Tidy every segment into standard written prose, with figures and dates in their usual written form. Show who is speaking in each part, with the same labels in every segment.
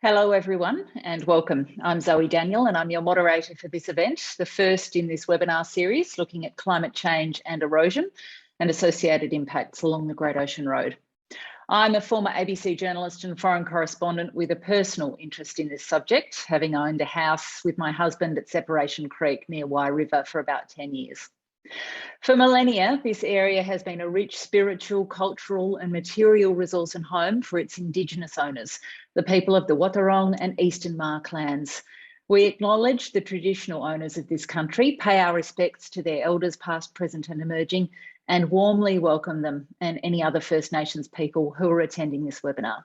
Speaker 1: Hello everyone and welcome. I'm Zoe Daniel and I'm your moderator for this event, the first in this webinar series looking at climate change and erosion and associated impacts along the Great Ocean Road. I'm a former ABC journalist and foreign correspondent with a personal interest in this subject, having owned a house with my husband at Separation Creek near Wye River for about 10 years. For millennia, this area has been a rich spiritual, cultural and material resource and home for its Indigenous owners, the people of the Shortterm and Eastern Maar clans. We acknowledge the traditional owners of this country, pay our respects to their elders past, present and emerging, and warmly welcome them and any other First Nations people who are attending this webinar.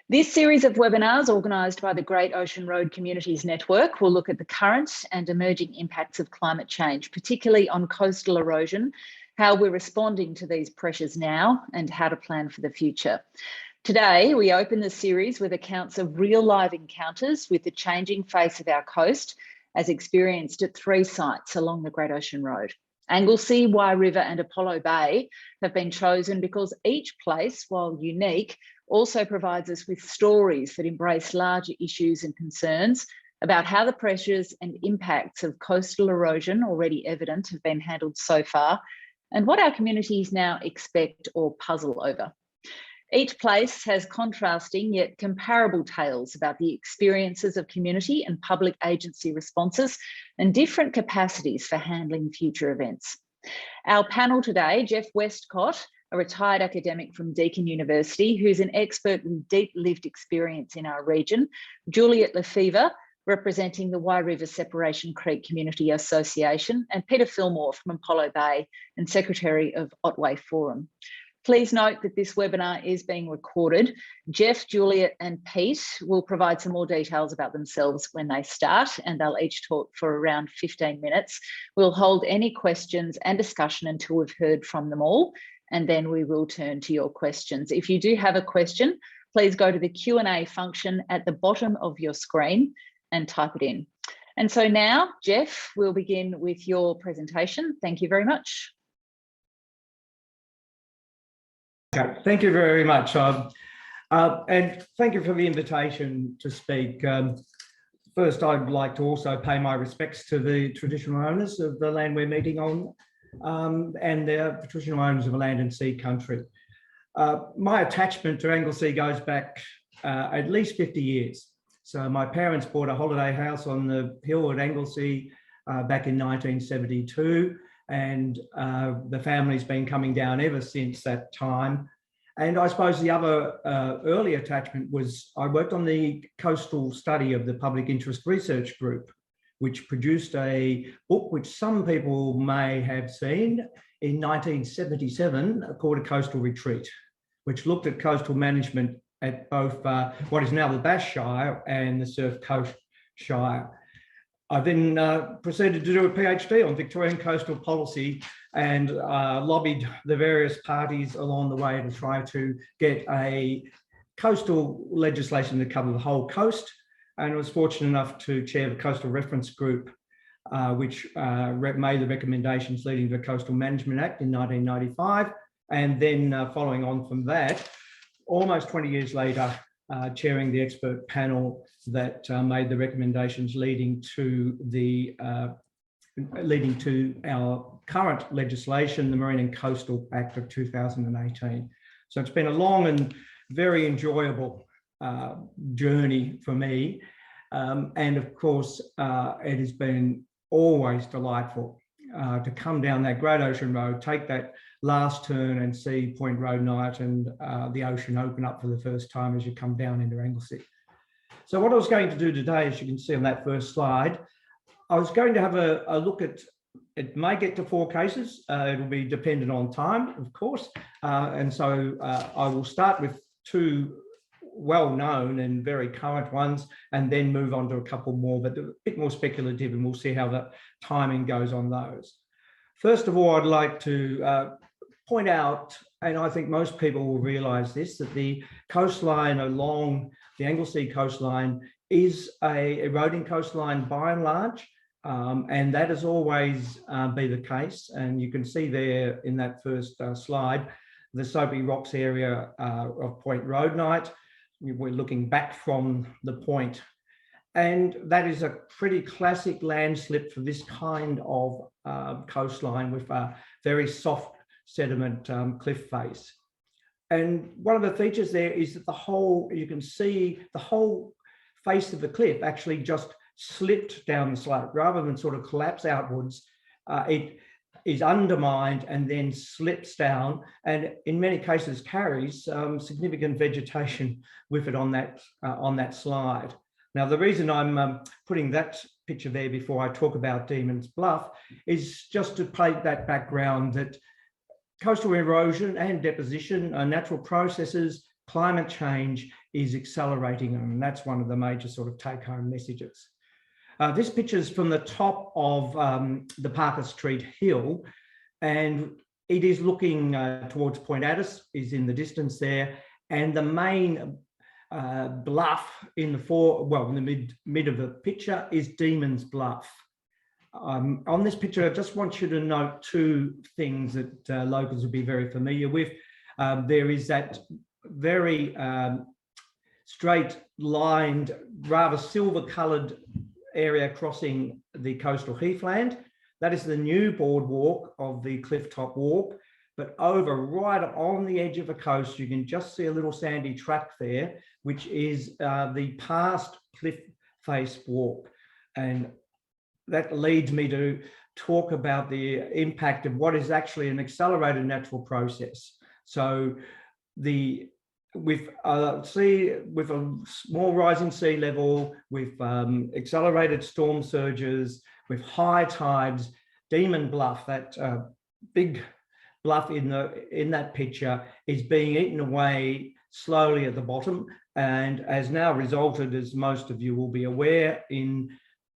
Speaker 1: This series of webinars organised by the Great Ocean Road Communities Network will look at the current and emerging impacts of climate change, particularly on coastal erosion, how we're responding to these pressures now and how to plan for the future. Today, we open the series with accounts of real live encounters with the changing face of our coast as experienced at 3 sites along the Great Ocean Road. Anglesea, Wye River and Pollo Bay have been chosen because each place, while unique, also provides us with stories that embrace larger issues and concerns about how the pressures and impacts of coastal erosion already evident have been handled so far and what our communities now expect or puzzle over. Each place has contrasting yet comparable tales about the experiences of community and public agency responses and different capacities for handling future events. Our panel today, Geoff Wescott, a retired academic from Deakin University, who's an expert with deep lived experience in our region, Juliette LeFevre, representing the Wye River Separation Creek Community Association, and Peter Fillmore from Pollo Bay and Secretary of Otway Forum. Please note that this webinar is being recorded. Geoff, Juliette and Pete will provide some more details about themselves when they start, and they'll each talk for around 15 minutes. We'll hold any questions and discussion until we've heard from them all, and then we will turn to your questions. If you do have a question, please go to the Q&A function at the bottom of your screen and type it in. And so now, Geoff, we'll begin with your presentation. Thank you very much.
Speaker 2: Okay, thank you very much. And thank you for the invitation to speak. First, I'd like to also pay my respects to the traditional owners of the land we're meeting on and the traditional owners of land and sea country. My attachment to Anglesea goes back at least 50 years. So my parents bought a holiday house on the hill at Anglesea back in 1972. And the family's been coming down ever since that time. And I suppose the other early attachment was I worked on the coastal study of the Public Interest Research Group, which produced a book which some people may have seen in 1977 called A Coastal Retreat, which looked at coastal management at both what is now the Bass Shire and the Surf Coast Shire. I then proceeded to do a PhD on Victorian coastal policy and lobbied the various parties along the way to try to get a coastal legislation to cover the whole coast. And I was fortunate enough to chair the Coastal Reference Group, which made the recommendations leading to the Coastal Management Act in 1995. And then following on from that, almost 20 years later, chairing the expert panel that made the recommendations leading to our current legislation, the Marine and Coastal Act of 2018. So it's been a long and very enjoyable journey for me. And of course, it has been always delightful to come down that Great Ocean Road, take that last turn and see Point Road Night and the ocean open up for the first time as you come down into Anglesea. So what I was going to do today, as you can see on that first slide, I was going to have a look at, it may get to 4 cases, it'll be dependent on time, of course. And so I will start with 2 well-known and very current ones, and then move on to a couple more, but a bit more speculative, and we'll see how the timing goes on those. First of all, I'd like to point out, and I think most people will realise this, that the coastline along the Anglesea coastline is a eroding coastline by and large, and that has always been the case. And you can see there in that first slide, the Soapy Rocks area of Point Road Night. we're looking back from the point. And that is a pretty classic landslip for this kind of coastline with a very soft sediment cliff face. And one of the features there is that you can see the whole face of the cliff actually just slipped down the slope rather than sort of collapse outwards. It is undermined and then slips down, and in many cases carries significant vegetation with it on that slide. Now, the reason I'm putting that picture there before I talk about Demon's Bluff is just to paint that background that coastal erosion and deposition are natural processes. Climate change is accelerating them, and that's one of the major sort of take-home messages. This picture is from the top of the Parker Street Hill, and it is looking towards Point Addis, is in the distance there, and the main bluff in the mid of the picture is Demon's Bluff. On this picture, I just want you to note two things that locals will be very familiar with. There is that very straight lined, rather silver coloured area crossing the coastal heathland. That is the new boardwalk of the Clifftop Walk, but over right on the edge of the coast, you can just see a little sandy track there, which is the past cliff face walk. And that leads me to talk about the impact of what is actually an accelerated natural process. So with a small rising sea level, with accelerated storm surges, with high tides, Demon Bluff, that big bluff in that picture, is being eaten away slowly at the bottom, and has now resulted, as most of you will be aware, in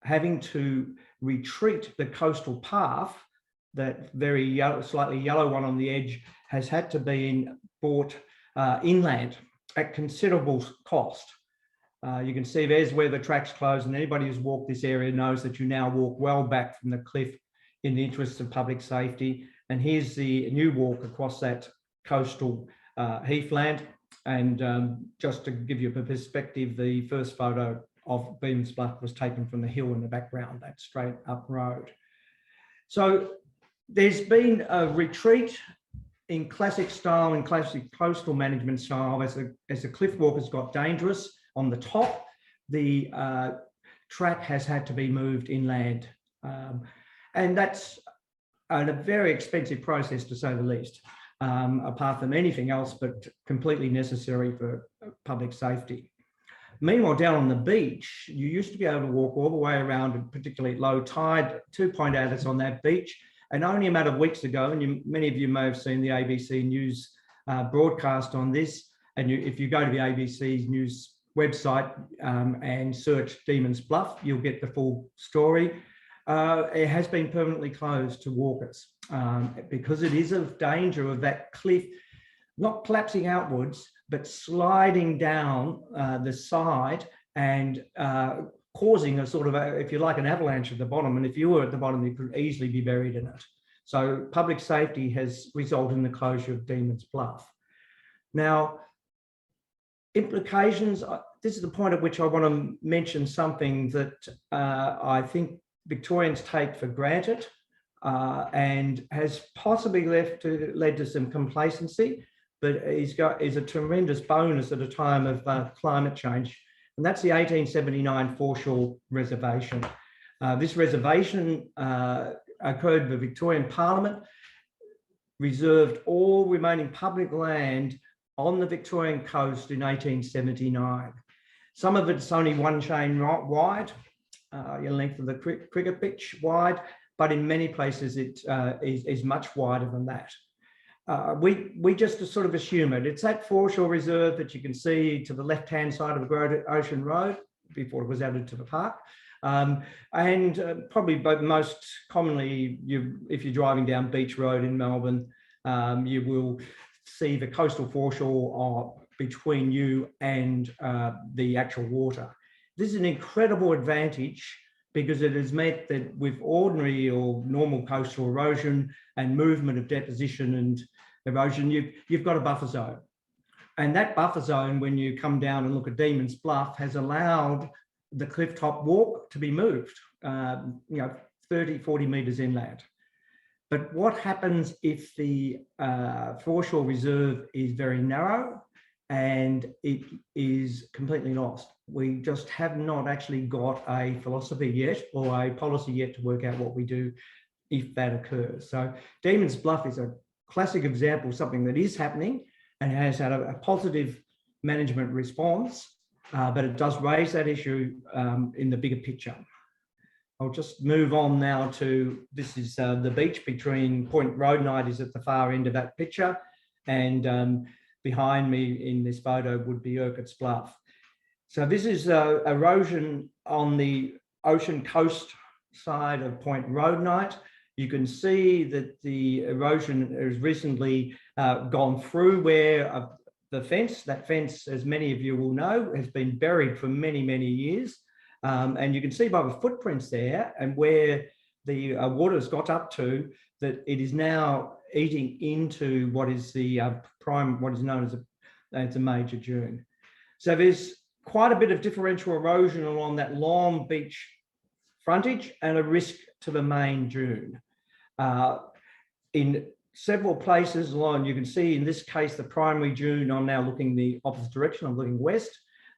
Speaker 2: having to retreat the coastal path. That very slightly yellow one on the edge has had to be brought inland at considerable cost. You can see there's where the track's closed, and anybody who's walked this area knows that you now walk well back from the cliff in the interests of public safety. And here's the new walk across that coastal heathland. And just to give you a perspective, the first photo of Demon's Bluff was taken from the hill in the background, that straight up road. So there's been a retreat in classic style and classic coastal management style as the cliff walk has got dangerous on the top. The track has had to be moved inland, and that's a very expensive process, to say the least, apart from anything else, but completely necessary for public safety. Meanwhile, down on the beach, you used to be able to walk all the way around, and particularly at low tide, 2 Point Addis on that beach. And only a matter of weeks ago, and many of you may have seen the ABC News broadcast on this, and if you go to the ABC News website and search Demon's Bluff, you'll get the full story. It has been permanently closed to walkers because it is of danger of that cliff not collapsing outwards, but sliding down the side and causing a sort of, if you like, an avalanche at the bottom. And if you were at the bottom, you could easily be buried in it. So public safety has resulted in the closure of Demon's Bluff. Now, implications, this is the point at which I want to mention something that I think Victorians take for granted and has possibly led to some complacency, but is a tremendous bonus at a time of climate change. And that's the 1879 Foreshore Reservation. This reservation occurred with Victorian Parliament, reserved all remaining public land on the Victorian coast in 1879. Some of it's only 1 chain wide, your length of the cricket pitch wide, but in many places it is much wider than that. We just sort of assume it. It's that foreshore reserve that you can see to the left-hand side of the Great Ocean Road before it was added to the park. Probably most commonly, if you're driving down Beach Road in Melbourne, you will see the coastal foreshore between you and the actual water. This is an incredible advantage because it has meant that with ordinary or normal coastal erosion and movement of deposition and erosion, you've got a buffer zone. And that buffer zone, when you come down and look at Demon's Bluff, has allowed the clifftop walk to be moved, 30, 40 metres inland. But what happens if the foreshore reserve is very narrow and it is completely lost? We just have not actually got a philosophy yet or a policy yet to work out what we do if that occurs. So Demon's Bluff is a classic example of something that is happening and has had a positive management response, but it does raise that issue in the bigger picture. I'll just move on now to, this is the beach between Point Roadnight is at the far end of that picture, and behind me in this photo would be Urquhart's Bluff. So this is erosion on the ocean coast side of Point Roadnight. You can see that the erosion has recently gone through where the fence, that fence, as many of you will know, has been buried for many, many years. And you can see by the footprints there and where the water's got up to, that it is now eating into what is the what is known as a major dune. So there's quite a bit of differential erosion along that long beach frontage and a risk to the main dune. In several places along, you can see in this case, the primary dune, I'm now looking the opposite direction, I'm looking west.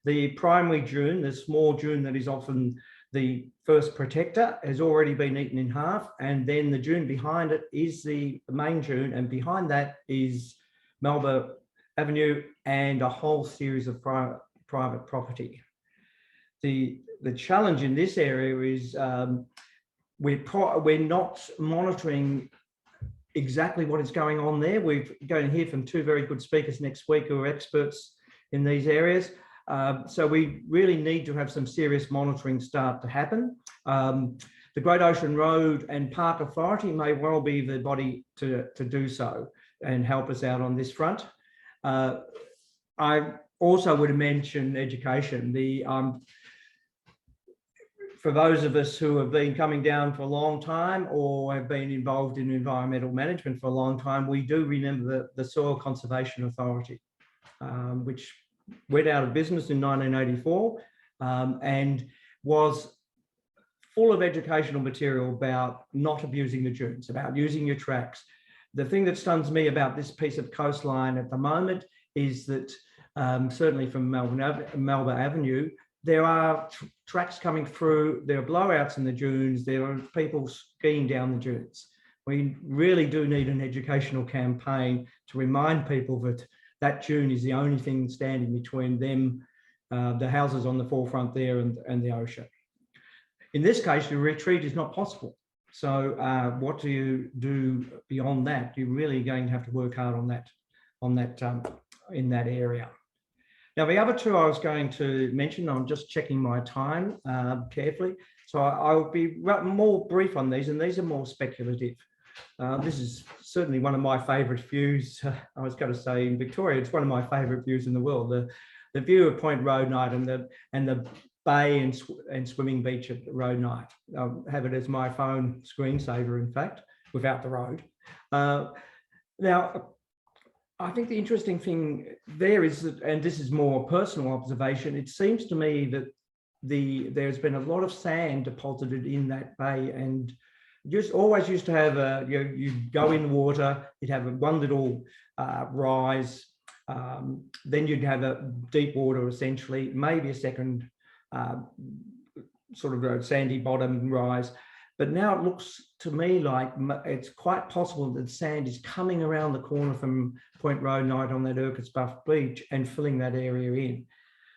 Speaker 2: The primary dune, the small dune that is often the first protector, has already been eaten in half, and then the dune behind it is the main dune, and behind that is Melba Avenue and a whole series of private property. The challenge in this area is we're not monitoring exactly what is going on there. We're going to hear from two very good speakers next week who are experts in these areas. So we really need to have some serious monitoring start to happen. The Great Ocean Road and Park Authority may well be the body to do so and help us out on this front. I also would mention education. For those of us who have been coming down for a long time or have been involved in environmental management for a long time, we do remember the Soil Conservation Authority, which went out of business in 1984 and was full of educational material about not abusing the dunes, about using your tracks. The thing that stuns me about this piece of coastline at the moment is that certainly from Melba Avenue, there are tracks coming through, there are blowouts in the dunes, there are people skiing down the dunes. We really do need an educational campaign to remind people that that dune is the only thing standing between them, the houses on the forefront there and the ocean. In this case, the retreat is not possible. So what do you do beyond that? You're really going to have to work hard on that in that area. Now, the other two I was going to mention, I'm just checking my time carefully. So I'll be more brief on these, and these are more speculative. This is certainly one of my favourite views. I was going to say in Victoria, it's one of my favourite views in the world. The view of Point Roadnight and the bay and swimming beach at Roadnight. I'll have it as my phone screensaver, in fact, without the road. Now, I think the interesting thing there is that, and this is more personal observation, it seems to me that there's been a lot of sand deposited in that bay, and just always used to have you go in water, you'd have one little rise, then you'd have a deep water essentially, maybe a second sort of a sandy bottom rise. But now it looks to me like it's quite possible that sand is coming around the corner from Point Roadnight on that Urquhart's Bluff beach and filling that area in.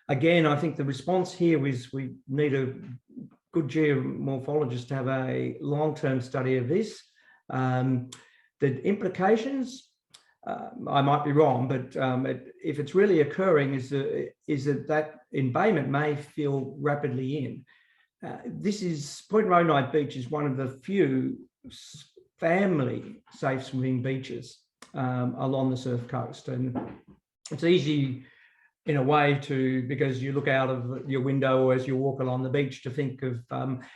Speaker 2: Again, I think the response here is we need a good geomorphologist to have a long-term study of this. The implications, I might be wrong, but if it's really occurring, is that embayment may fill rapidly in. Point Roadnight Beach is one of the few family safe swimming beaches along the surf coast, and it's easy in a way because you look out of your window as you walk along the beach to think of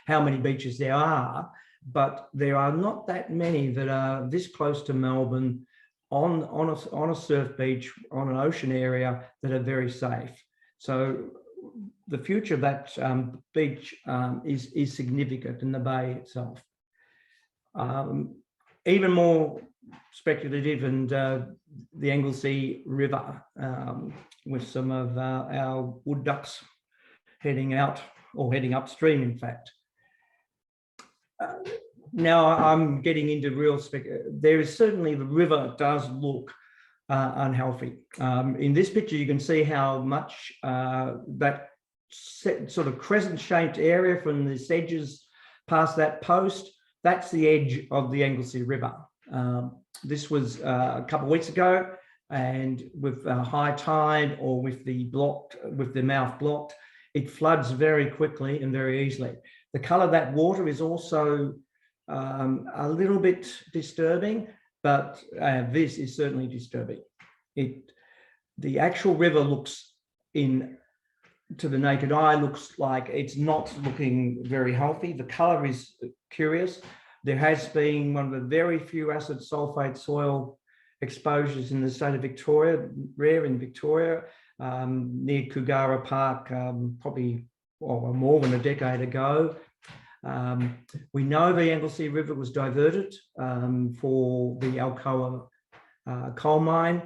Speaker 2: how many beaches there are, but there are not that many that are this close to Melbourne on a surf beach, on an ocean area that are very safe. So the future of that beach is significant in the bay itself. Even more speculative, and the Anglesea River, with some of our wood ducks heading out, or heading upstream, in fact. Now I'm getting into real there is certainly, the river does look unhealthy. In this picture, you can see how much that sort of crescent-shaped area from the sedges past that post, that's the edge of the Anglesea River. This was a couple of weeks ago, and with high tide, or with the mouth blocked, it floods very quickly and very easily. The colour of that water is also a little bit disturbing, but this is certainly disturbing. The actual river looks, to the naked eye, looks like it's not looking very healthy. The colour is curious. There has been one of the very few acid sulphate soil exposures in the state of Victoria, rare in Victoria, near Koogara Park, probably more than a decade ago. We know the Anglesea River was diverted for the Alcoa coal mine,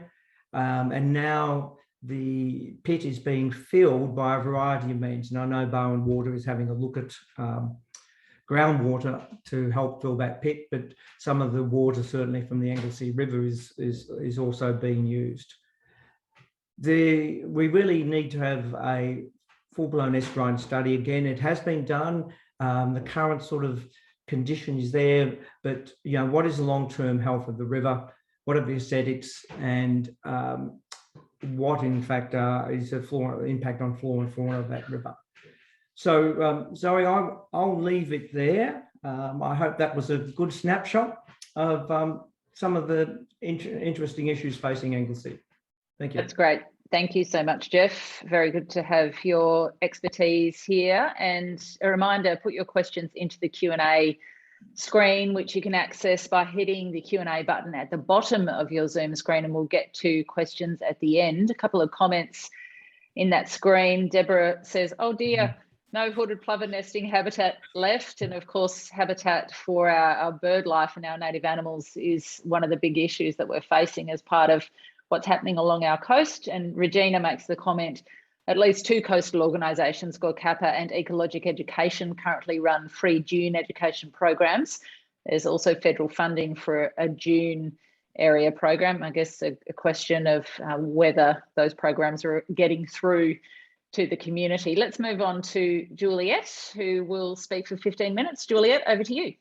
Speaker 2: and now the pit is being filled by a variety of means. And I know Bowen Water is having a look at groundwater to help fill that pit, but some of the water, certainly from the Anglesea River, is also being used. We really need to have a full-blown estuarine study again. It has been done. The current sort of condition is there, but what is the long-term health of the river? What are the aesthetics, and what in fact is the impact on flora and fauna of that river? So Zoe, I'll leave it there. I hope that was a good snapshot of some of the interesting issues facing Anglesea. Thank you.
Speaker 1: That's great. Thank you so much, Jeff. Very good to have your expertise here. And a reminder, put your questions into the Q&A screen, which you can access by hitting the Q&A button at the bottom of your Zoom screen, and we'll get to questions at the end. A couple of comments in that screen. Deborah says, oh dear, no hooded plover nesting habitat left. And of course, habitat for our bird life and our native animals is one of the big issues that we're facing as part of what's happening along our coast. And Regina makes the comment, at least 2 coastal organisations, GORCAPA and Ecologic Education, currently run free dune education programs. There's also federal funding for a dune area program. I guess a question of whether those programs are getting through to the community. Let's move on to Juliette, who will speak for 15 minutes. Juliette, over to you.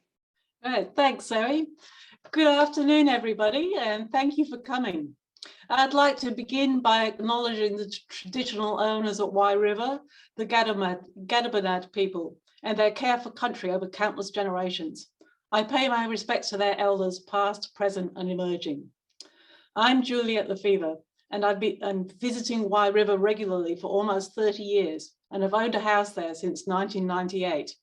Speaker 3: All right, thanks, Zoe. Good afternoon, everybody, and thank you for coming. I'd like to begin by acknowledging the traditional owners at Wye River, the Gadabanad people, and their care for country over countless generations. I pay my respects to their elders, past, present, and emerging. I'm Juliette LeFevre, and I'm visiting Wye River regularly for almost 30 years, and have owned a house there since 1998.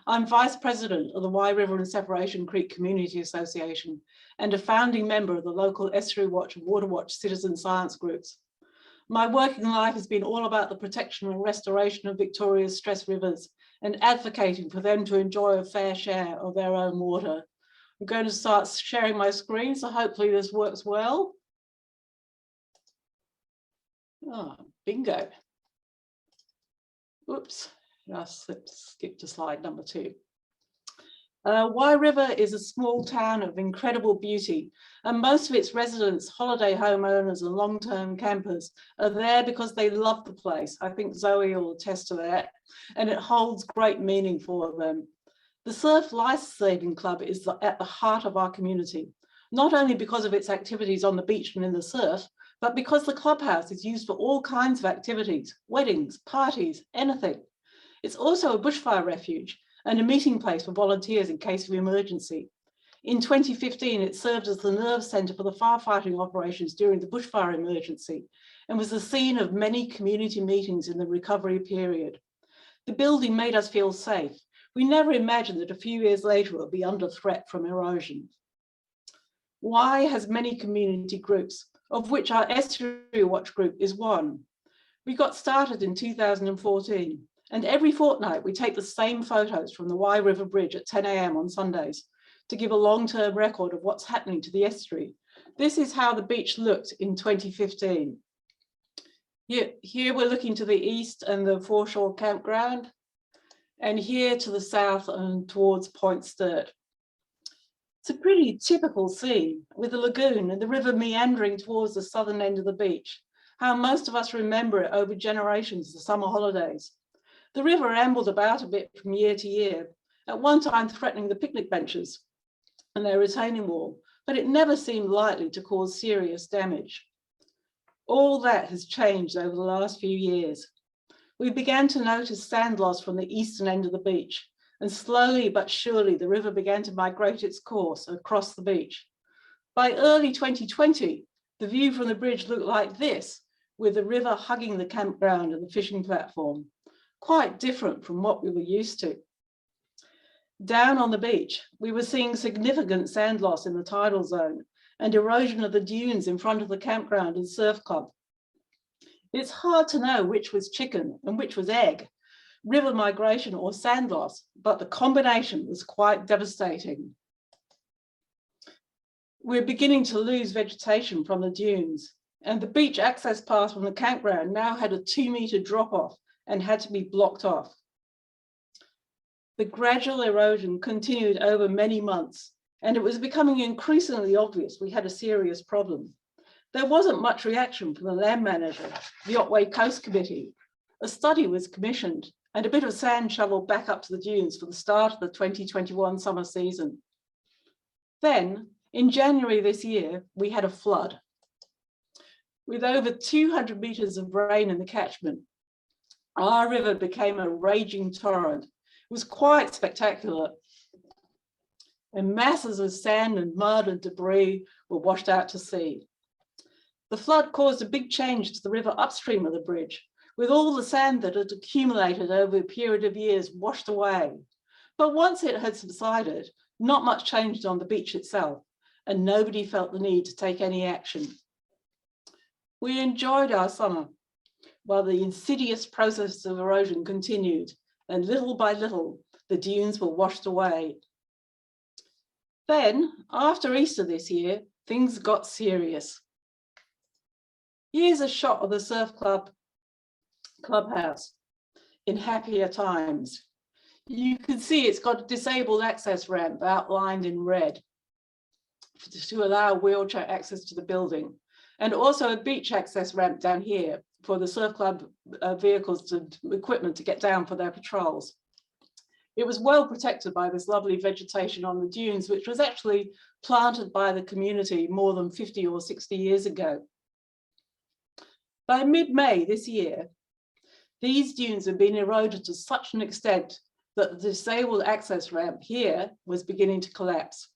Speaker 3: I'm Vice President of the Wye River and Separation Creek Community Association, and a founding member of the local Estuary Watch and Water Watch citizen science groups. My working life has been all about the protection and restoration of Victoria's stressed rivers, and advocating for them to enjoy a fair share of their own water. I'm going to start sharing my screen, so hopefully this works well. Oh, bingo. Whoops, I skipped to slide number 2. Wye River is a small town of incredible beauty, and most of its residents, holiday homeowners and long-term campers, are there because they love the place. I think Zoe will attest to that, and it holds great meaning for them. The Surf Life Saving Club is at the heart of our community, not only because of its activities on the beach and in the surf, but because the clubhouse is used for all kinds of activities, weddings, parties, anything. It's also a bushfire refuge and a meeting place for volunteers in case of emergency. In 2015, it served as the nerve centre for the firefighting operations during the bushfire emergency, and was the scene of many community meetings in the recovery period. The building made us feel safe. We never imagined that a few years later it would be under threat from erosion. Wye has many community groups, of which our Estuary Watch group is one. We got started in 2014, and every fortnight we take the same photos from the Wye River Bridge at 10 a.m. on Sundays to give a long-term record of what's happening to the estuary. This is how the beach looked in 2015. Here we're looking to the east and the foreshore campground, and here to the south and towards Point Sturt. It's a pretty typical scene with the lagoon and the river meandering towards the southern end of the beach, how most of us remember it over generations, the summer holidays. The river ambled about a bit from year to year, at one time threatening the picnic benches and their retaining wall, but it never seemed likely to cause serious damage. All that has changed over the last few years. We began to notice sand loss from the eastern end of the beach, and slowly but surely the river began to migrate its course across the beach. By early 2020, the view from the bridge looked like this, with the river hugging the campground and the fishing platform, quite different from what we were used to. Down on the beach, we were seeing significant sand loss in the tidal zone and erosion of the dunes in front of the campground and surf club. It's hard to know which was chicken and which was egg, river migration or sand loss, but the combination was quite devastating. We're beginning to lose vegetation from the dunes, and the beach access path from the campground now had a 2-meter drop off and had to be blocked off. The gradual erosion continued over many months, and it was becoming increasingly obvious we had a serious problem. There wasn't much reaction from the land manager, the Otway Coast Committee. A study was commissioned and a bit of sand shoveled back up to the dunes for the start of the 2021 summer season. Then, in January this year, we had a flood. With over 200 meters of rain in the catchment, our river became a raging torrent. It was quite spectacular. And masses of sand and mud and debris were washed out to sea. The flood caused a big change to the river upstream of the bridge, with all the sand that had accumulated over a period of years washed away. But once it had subsided, not much changed on the beach itself, and nobody felt the need to take any action. We enjoyed our summer, while the insidious process of erosion continued, and little by little, the dunes were washed away. Then, after Easter this year, things got serious. Here's a shot of the surf clubhouse in happier times. You can see it's got a disabled access ramp outlined in red to allow wheelchair access to the building, and also a beach access ramp down here for the surf club vehicles and equipment to get down for their patrols. It was well protected by this lovely vegetation on the dunes, which was actually planted by the community more than 50 or 60 years ago. By mid-May this year, these dunes had been eroded to such an extent that the disabled access ramp here was beginning to collapse.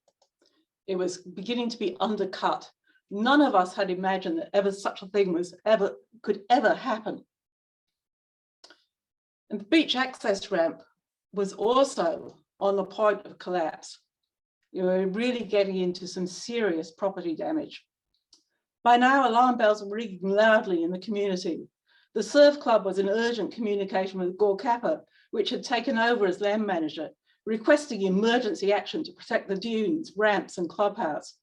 Speaker 3: It was beginning to be undercut. None of us had imagined that such a thing could ever happen. And the beach access ramp was also on the point of collapse. You were really getting into some serious property damage. By now, alarm bells were ringing loudly in the community. The surf club was in urgent communication with Gore Kappa, which had taken over as land manager, requesting emergency action to protect the dunes, ramps, and clubhouse.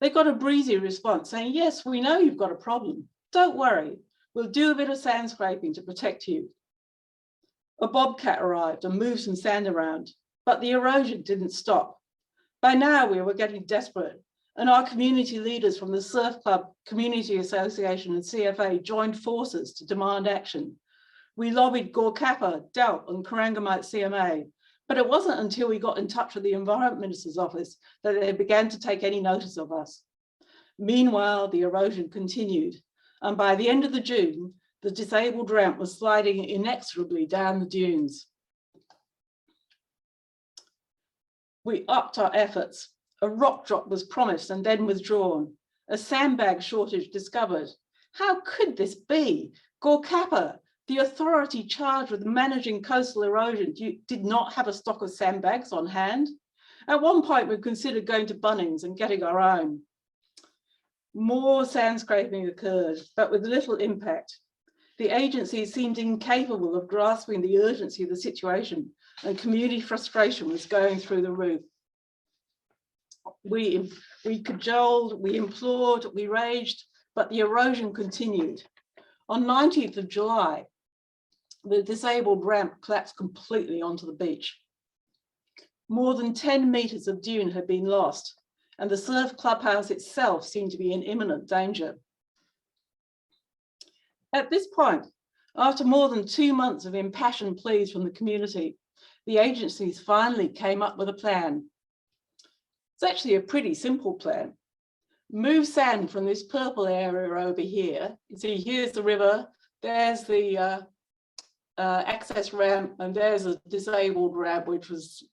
Speaker 3: They got a breezy response saying, yes, we know you've got a problem. Don't worry, we'll do a bit of sand scraping to protect you. A bobcat arrived and moved some sand around, but the erosion didn't stop. By now we were getting desperate, and our community leaders from the Surf Club, Community Association and CFA joined forces to demand action. We lobbied Gore Kappa, DELP and Corangamite CMA, but it wasn't until we got in touch with the Environment Minister's office that they began to take any notice of us. Meanwhile, the erosion continued, and by the end of the June, the disabled ramp was sliding inexorably down the dunes. We upped our efforts. A rock drop was promised and then withdrawn. A sandbag shortage discovered. How could this be? Gore Kappa, the authority charged with managing coastal erosion, did not have a stock of sandbags on hand. At one point, we considered going to Bunnings and getting our own, More sand scraping occurred, but with little impact. The agency seemed incapable of grasping the urgency of the situation, and community frustration was going through the roof. We cajoled, we implored, we raged, but the erosion continued. On 19th of July, the disabled ramp collapsed completely onto the beach. More than 10 meters of dune had been lost, and the surf clubhouse itself seemed to be in imminent danger. At this point, after more than 2 months of impassioned pleas from the community, the agencies finally came up with a plan. It's actually a pretty simple plan. Move sand from this purple area over here. You see, here's the river, there's the access ramp, and there's a disabled ramp, which was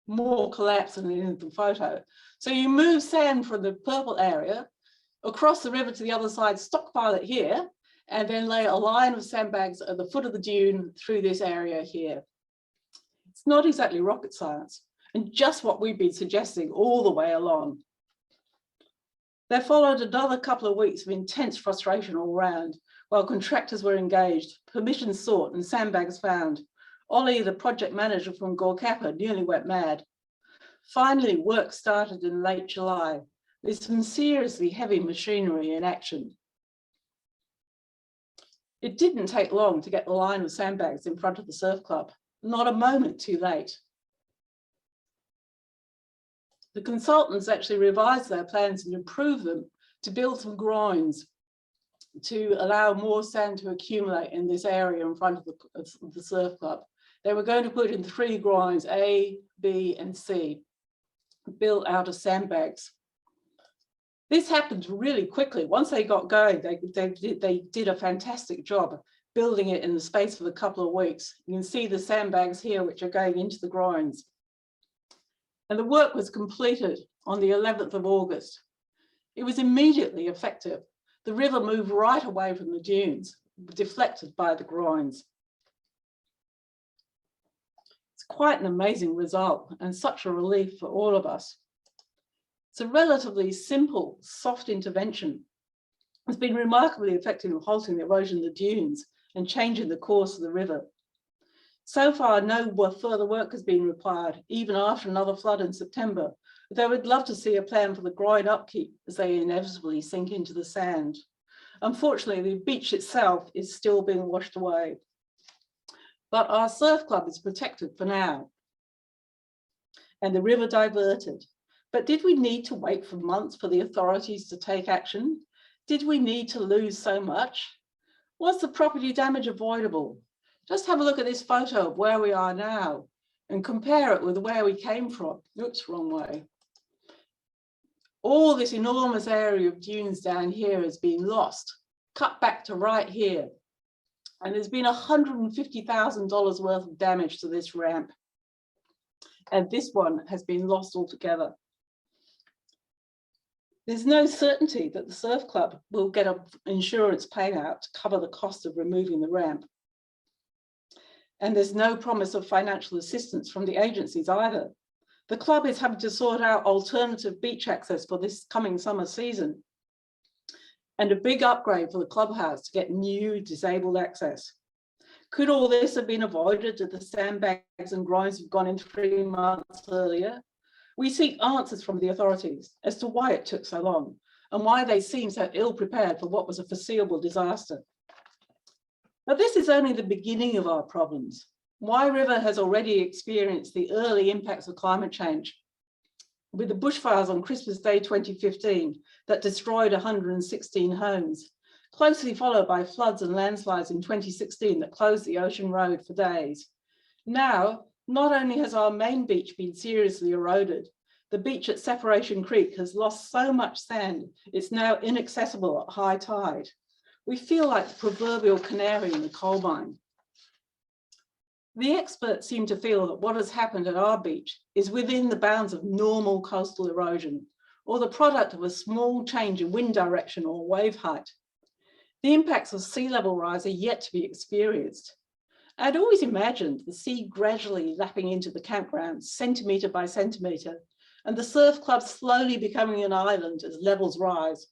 Speaker 3: more collapsed than in the photo. So you move sand from the purple area across the river to the other side, stockpile it here, and then lay a line of sandbags at the foot of the dune through this area here. It's not exactly rocket science, and just what we've been suggesting all the way along. There followed another couple of weeks of intense frustration all round, while contractors were engaged, permissions sought, and sandbags found. Ollie, the project manager from Gorkapa, nearly went mad. Finally, work started in late July, with some seriously heavy machinery in action. It didn't take long to get the line of sandbags in front of the surf club, not a moment too late. The consultants actually revised their plans and improved them to build some groins to allow more sand to accumulate in this area in front of the surf club. They were going to put in 3 groins, A, B, and C, built out of sandbags. This happened really quickly. Once they got going, they did a fantastic job building it in the space of a couple of weeks. You can see the sandbags here, which are going into the groins. And the work was completed on the 11th of August. It was immediately effective. The river moved right away from the dunes, deflected by the groins. It's quite an amazing result and such a relief for all of us. It's a relatively simple, soft intervention. It's been remarkably effective in halting the erosion of the dunes and changing the course of the river. So far, no further work has been required, even after another flood in September, but I would love to see a plan for the groin upkeep as they inevitably sink into the sand. Unfortunately, the beach itself is still being washed away. But our surf club is protected for now, and the river diverted. But did we need to wait for months for the authorities to take action? Did we need to lose so much? Was the property damage avoidable? Just have a look at this photo of where we are now and compare it with where we came from. Oops, wrong way. All this enormous area of dunes down here has been lost, cut back to right here. And there's been $150,000 worth of damage to this ramp. And this one has been lost altogether. There's no certainty that the surf club will get an insurance payout to cover the cost of removing the ramp. And there's no promise of financial assistance from the agencies either. The club is having to sort out alternative beach access for this coming summer season, and a big upgrade for the clubhouse to get new disabled access. Could all this have been avoided if the sandbags and groins have gone in 3 months earlier? We seek answers from the authorities as to why it took so long and why they seem so ill prepared for what was a foreseeable disaster. But this is only the beginning of our problems. Wye River has already experienced the early impacts of climate change, with the bushfires on Christmas Day 2015 that destroyed 116 homes, closely followed by floods and landslides in 2016 that closed the ocean road for days. Now, not only has our main beach been seriously eroded, the beach at Separation Creek has lost so much sand, it's now inaccessible at high tide. We feel like the proverbial canary in the coal mine. The experts seem to feel that what has happened at our beach is within the bounds of normal coastal erosion, or the product of a small change in wind direction or wave height. The impacts of sea level rise are yet to be experienced. I'd always imagined the sea gradually lapping into the campground, centimetre by centimetre, and the surf club slowly becoming an island as levels rise.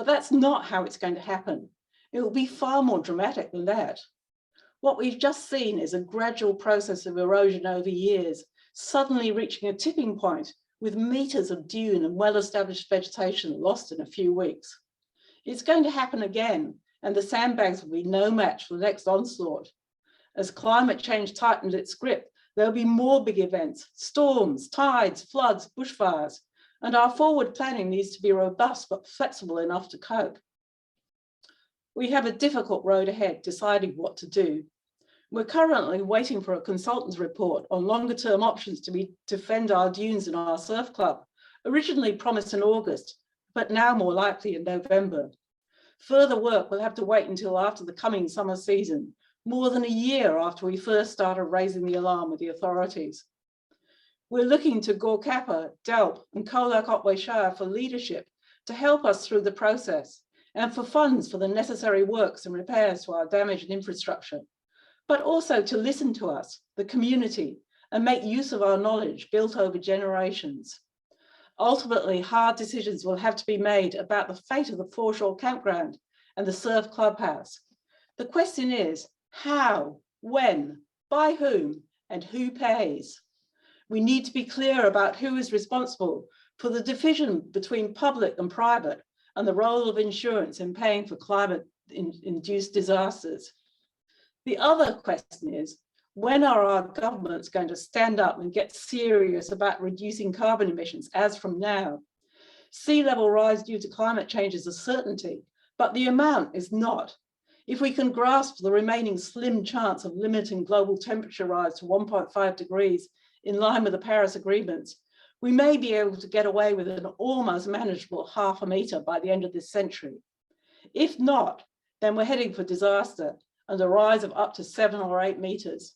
Speaker 3: But that's not how it's going to happen. It will be far more dramatic than that. What we've just seen is a gradual process of erosion over years, suddenly reaching a tipping point with meters of dune and well-established vegetation lost in a few weeks. It's going to happen again, and the sandbags will be no match for the next onslaught. As climate change tightens its grip, there'll be more big events, storms, tides, floods, bushfires, and our forward planning needs to be robust but flexible enough to cope. We have a difficult road ahead deciding what to do. We're currently waiting for a consultant's report on longer term options to defend our dunes and our surf club, originally promised in August, but now more likely in November. Further work will have to wait until after the coming summer season, more than a year after we first started raising the alarm with the authorities. We're looking to Gorkapa, Delp and Colac Otway Shire for leadership to help us through the process and for funds for the necessary works and repairs to our damaged infrastructure, but also to listen to us, the community, and make use of our knowledge built over generations. Ultimately, hard decisions will have to be made about the fate of the foreshore campground and the surf clubhouse. The question is, how, when, by whom, and who pays? We need to be clear about who is responsible for the division between public and private and the role of insurance in paying for climate-induced disasters. The other question is, when are our governments going to stand up and get serious about reducing carbon emissions as from now? Sea level rise due to climate change is a certainty, but the amount is not. If we can grasp the remaining slim chance of limiting global temperature rise to 1.5 degrees in line with the Paris agreements, we may be able to get away with an almost manageable ½ metre by the end of this century. If not, then we're heading for disaster and a rise of up to 7 or 8 metres.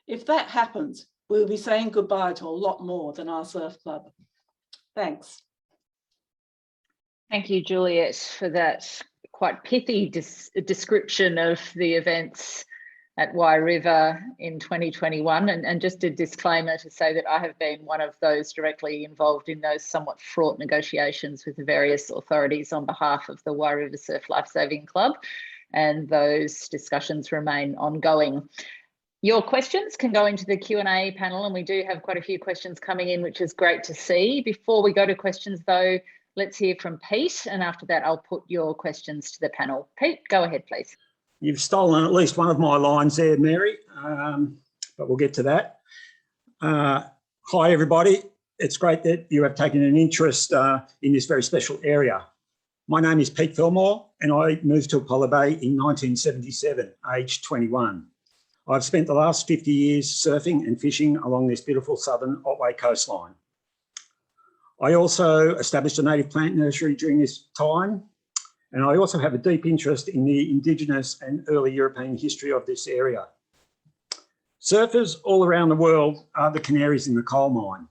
Speaker 3: If that happens, we'll be saying goodbye to a lot more than our surf club. Thanks.
Speaker 1: Thank you, Juliette, for that quite pithy description of the events at Wye River in 2021. And just a disclaimer to say that I have been one of those directly involved in those somewhat fraught negotiations with the various authorities on behalf of the Wye River Surf Lifesaving Club, and those discussions remain ongoing. Your questions can go into the Q&A panel, and we do have quite a few questions coming in, which is great to see. Before we go to questions though, let's hear from Pete, and after that I'll put your questions to the panel. Pete, go ahead please.
Speaker 4: You've stolen at least one of my lines there, Mary, but we'll get to that. Hi everybody, it's great that you have taken an interest in this very special area. My name is Pete Fillmore and I moved to Pollo Bay in 1977, aged 21. I've spent the last 50 years surfing and fishing along this beautiful southern Otway coastline. I also established a native plant nursery during this time, and I also have a deep interest in the Indigenous and early European history of this area. Surfers all around the world are the canaries in the coal mine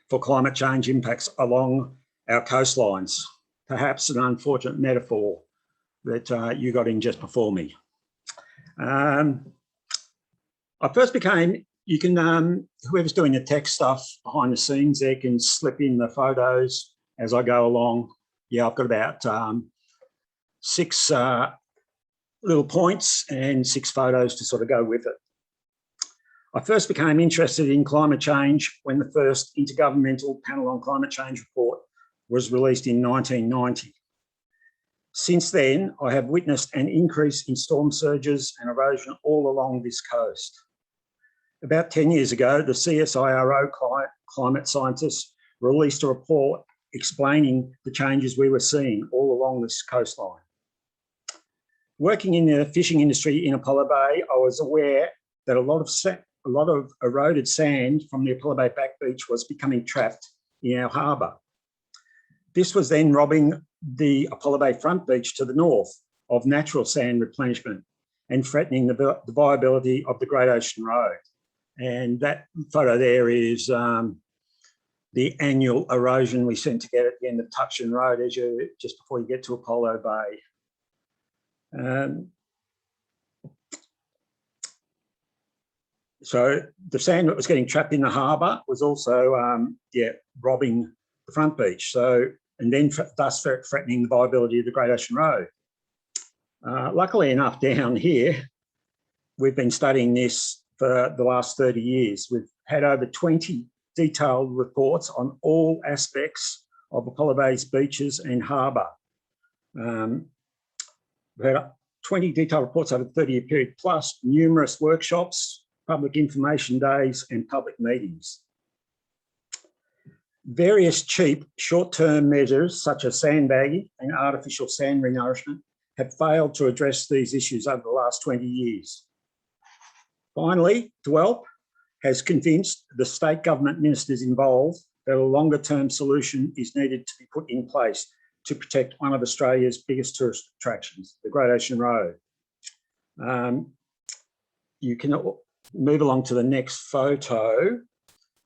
Speaker 4: for climate change impacts along our coastlines. Perhaps an unfortunate metaphor that you got in just before me. I first became, you can, whoever's doing the tech stuff behind the scenes there can slip in the photos as I go along. Yeah, I've got about 6 little points and 6 photos to sort of go with it. I first became interested in climate change when the first Intergovernmental Panel on Climate Change report was released in 1990. Since then, I have witnessed an increase in storm surges and erosion all along this coast. About 10 years ago, the CSIRO climate scientists released a report explaining the changes we were seeing all along this coastline. Working in the fishing industry in Apollo Bay, I was aware that a lot of eroded sand from the Apollo Bay back beach was becoming trapped in our harbour. This was then robbing the Apollo Bay front beach to the north of natural sand replenishment and threatening the viability of the Great Ocean Road. And that photo there is the annual erosion we seem to get at the end of Tuxton Road just before you get to Apollo Bay. So the sand that was getting trapped in the harbour was also robbing the front beach. So and then thus threatening the viability of the Great Ocean Road. Luckily enough, down here, we've been studying this for the last 30 years. We've had over 20 detailed reports on all aspects of Apollo Bay's beaches and harbour. We've had 20 detailed reports over a 30-year period, plus numerous workshops, public information days, and public meetings. Various cheap short-term measures, such as sandbagging and artificial sand renourishment, have failed to address these issues over the last 20 years. Finally, DWELP has convinced the state government ministers involved that a longer-term solution is needed to be put in place to protect one of Australia's biggest tourist attractions, the Great Ocean Road. You can move along to the next photo.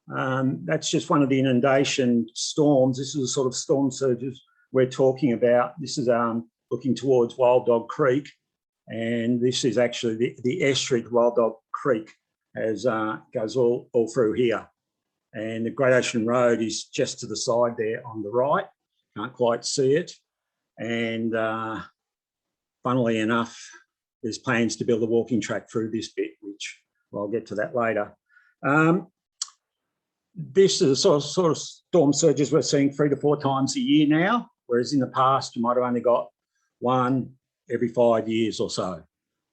Speaker 4: That's just one of the inundation storms. This is the sort of storm surges we're talking about. This is looking towards Wild Dog Creek, and this is actually the estuary to Wild Dog Creek as goes all through here. And the Great Ocean Road is just to the side there on the right. Can't quite see it. And funnily enough, there's plans to build a walking track through this bit, which I'll get to that later. This is the sort of storm surges we're seeing 3 to 4 times a year now, whereas in the past you might have only got one every 5 years or so.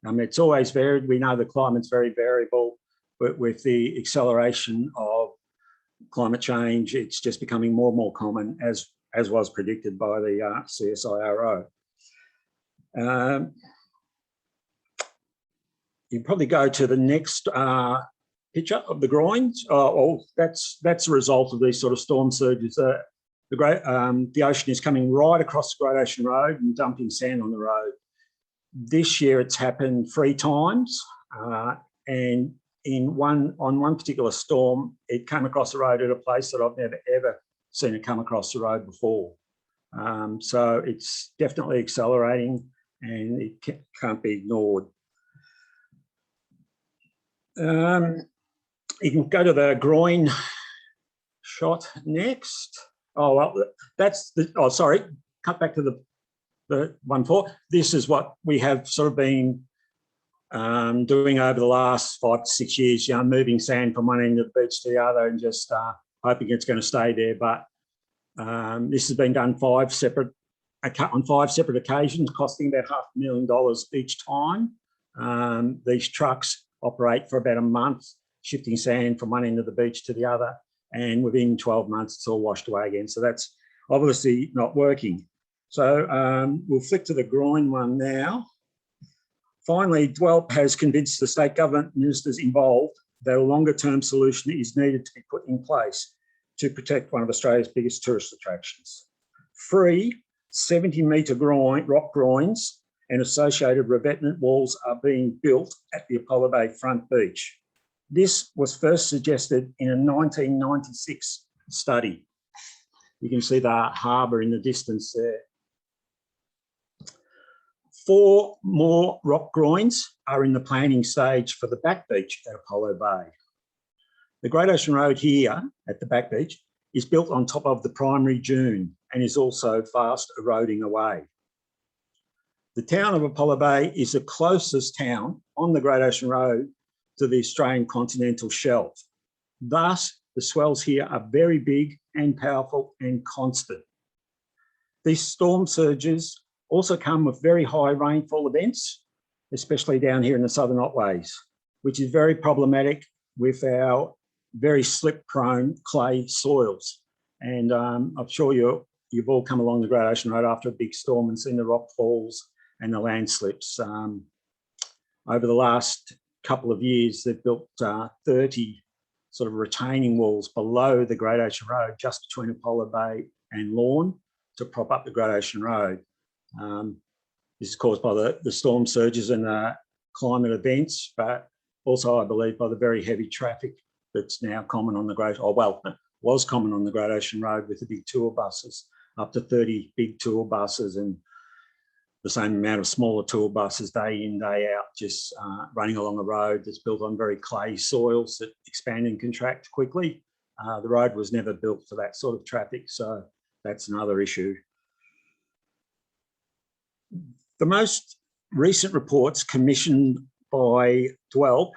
Speaker 4: It's always varied. We know the climate's very variable, but with the acceleration of climate change, it's just becoming more and more common, as was predicted by the CSIRO. You probably go to the next picture of the groins. That's a result of these sort of storm surges. The ocean is coming right across the Great Ocean Road and dumping sand on the road. This year it's happened 3 times, and on one particular storm, it came across the road at a place that I've never ever seen it come across the road before. So it's definitely accelerating, and it can't be ignored. You can go to the Groin shot next. Oh, well, that's the, oh, sorry, cut back to the one before. This is what we have sort of been doing over the last 5 to 6 years, moving sand from one end of the beach to the other and just hoping it's going to stay there. But this has been done on 5 separate occasions, costing about $500,000 each time. These trucks operate for about a month, shifting sand from one end of the beach to the other, and within 12 months, it's all washed away again. So that's obviously not working. So we'll flick to the Groin one now. Finally, DWELP has convinced the state government ministers involved that a longer-term solution is needed to be put in place to protect one of Australia's biggest tourist attractions. 3 70-metre rock groins and associated revetment walls are being built at the Pollo Bay front beach. This was first suggested in a 1996 study. You can see the harbour in the distance there. 4 more rock groins are in the planning stage for the back beach at Pollo Bay. The Great Ocean Road here at the back beach is built on top of the primary dune and is also fast eroding away. The town of Apollo Bay is the closest town on the Great Ocean Road to the Australian continental shelf. Thus, the swells here are very big and powerful and constant. These storm surges also come with very high rainfall events, especially down here in the Southern Otways, which is very problematic with our very slip-prone clay soils. And I'm sure you've all come along the Great Ocean Road after a big storm and seen the rock falls and the landslips. Over the last couple of years, they've built 30 sort of retaining walls below the Great Ocean Road, just between Apollo Bay and Lorne, to prop up the Great Ocean Road. This is caused by the storm surges and climate events, but also, I believe, by the very heavy traffic that's now common on the was common on the Great Ocean Road with the big tour buses, up to 30 big tour buses and the same amount of smaller tour buses day in, day out, just running along a road that's built on very clay soils that expand and contract quickly. The road was never built for that sort of traffic, so that's another issue. The most recent reports commissioned by DWELP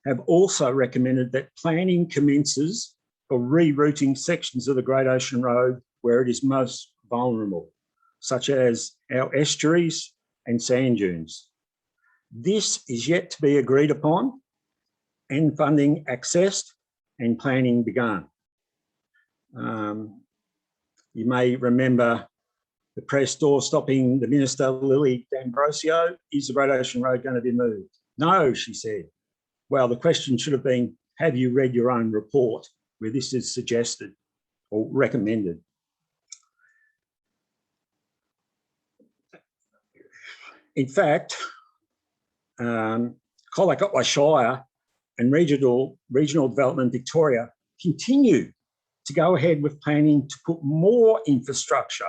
Speaker 4: have also recommended that planning commences for rerouting sections of the Great Ocean Road where it is most vulnerable, such as our estuaries and sand dunes. This is yet to be agreed upon and funding accessed and planning begun. You may remember the press door stopping the Minister, Lily D'Ambrosio. Is the Great Ocean Road going to be moved? No, she said. Well, the question should have been, have you read your own report where this is suggested or recommended? In fact, Colac Shire and Regional Development Victoria continue to go ahead with planning to put more infrastructure,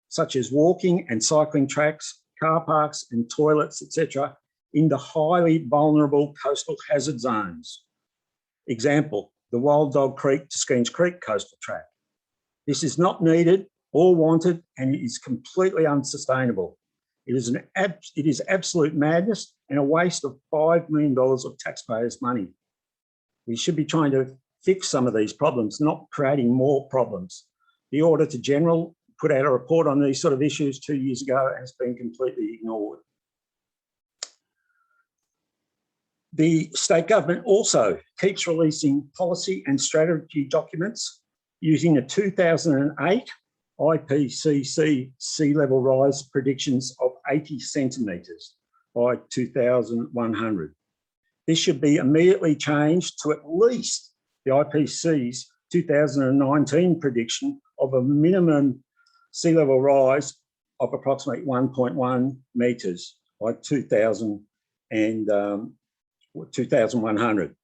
Speaker 4: such as walking and cycling tracks, car parks and toilets, etc., in the highly vulnerable coastal hazard zones. Example, the Wild Dog Creek to Skeens Creek coastal track. This is not needed or wanted, and it is completely unsustainable. It is absolute madness and a waste of $5 million of taxpayers' money. We should be trying to fix some of these problems, not creating more problems. The Auditor General put out a report on these sort of issues 2 years ago and it's been completely ignored. The state government also keeps releasing policy and strategy documents using the 2008 IPCC sea level rise predictions of 80 centimetres by 2100. This should be immediately changed to at least the IPCC's 2019 prediction of a minimum sea level rise of approximately 1.1 metres by 2100.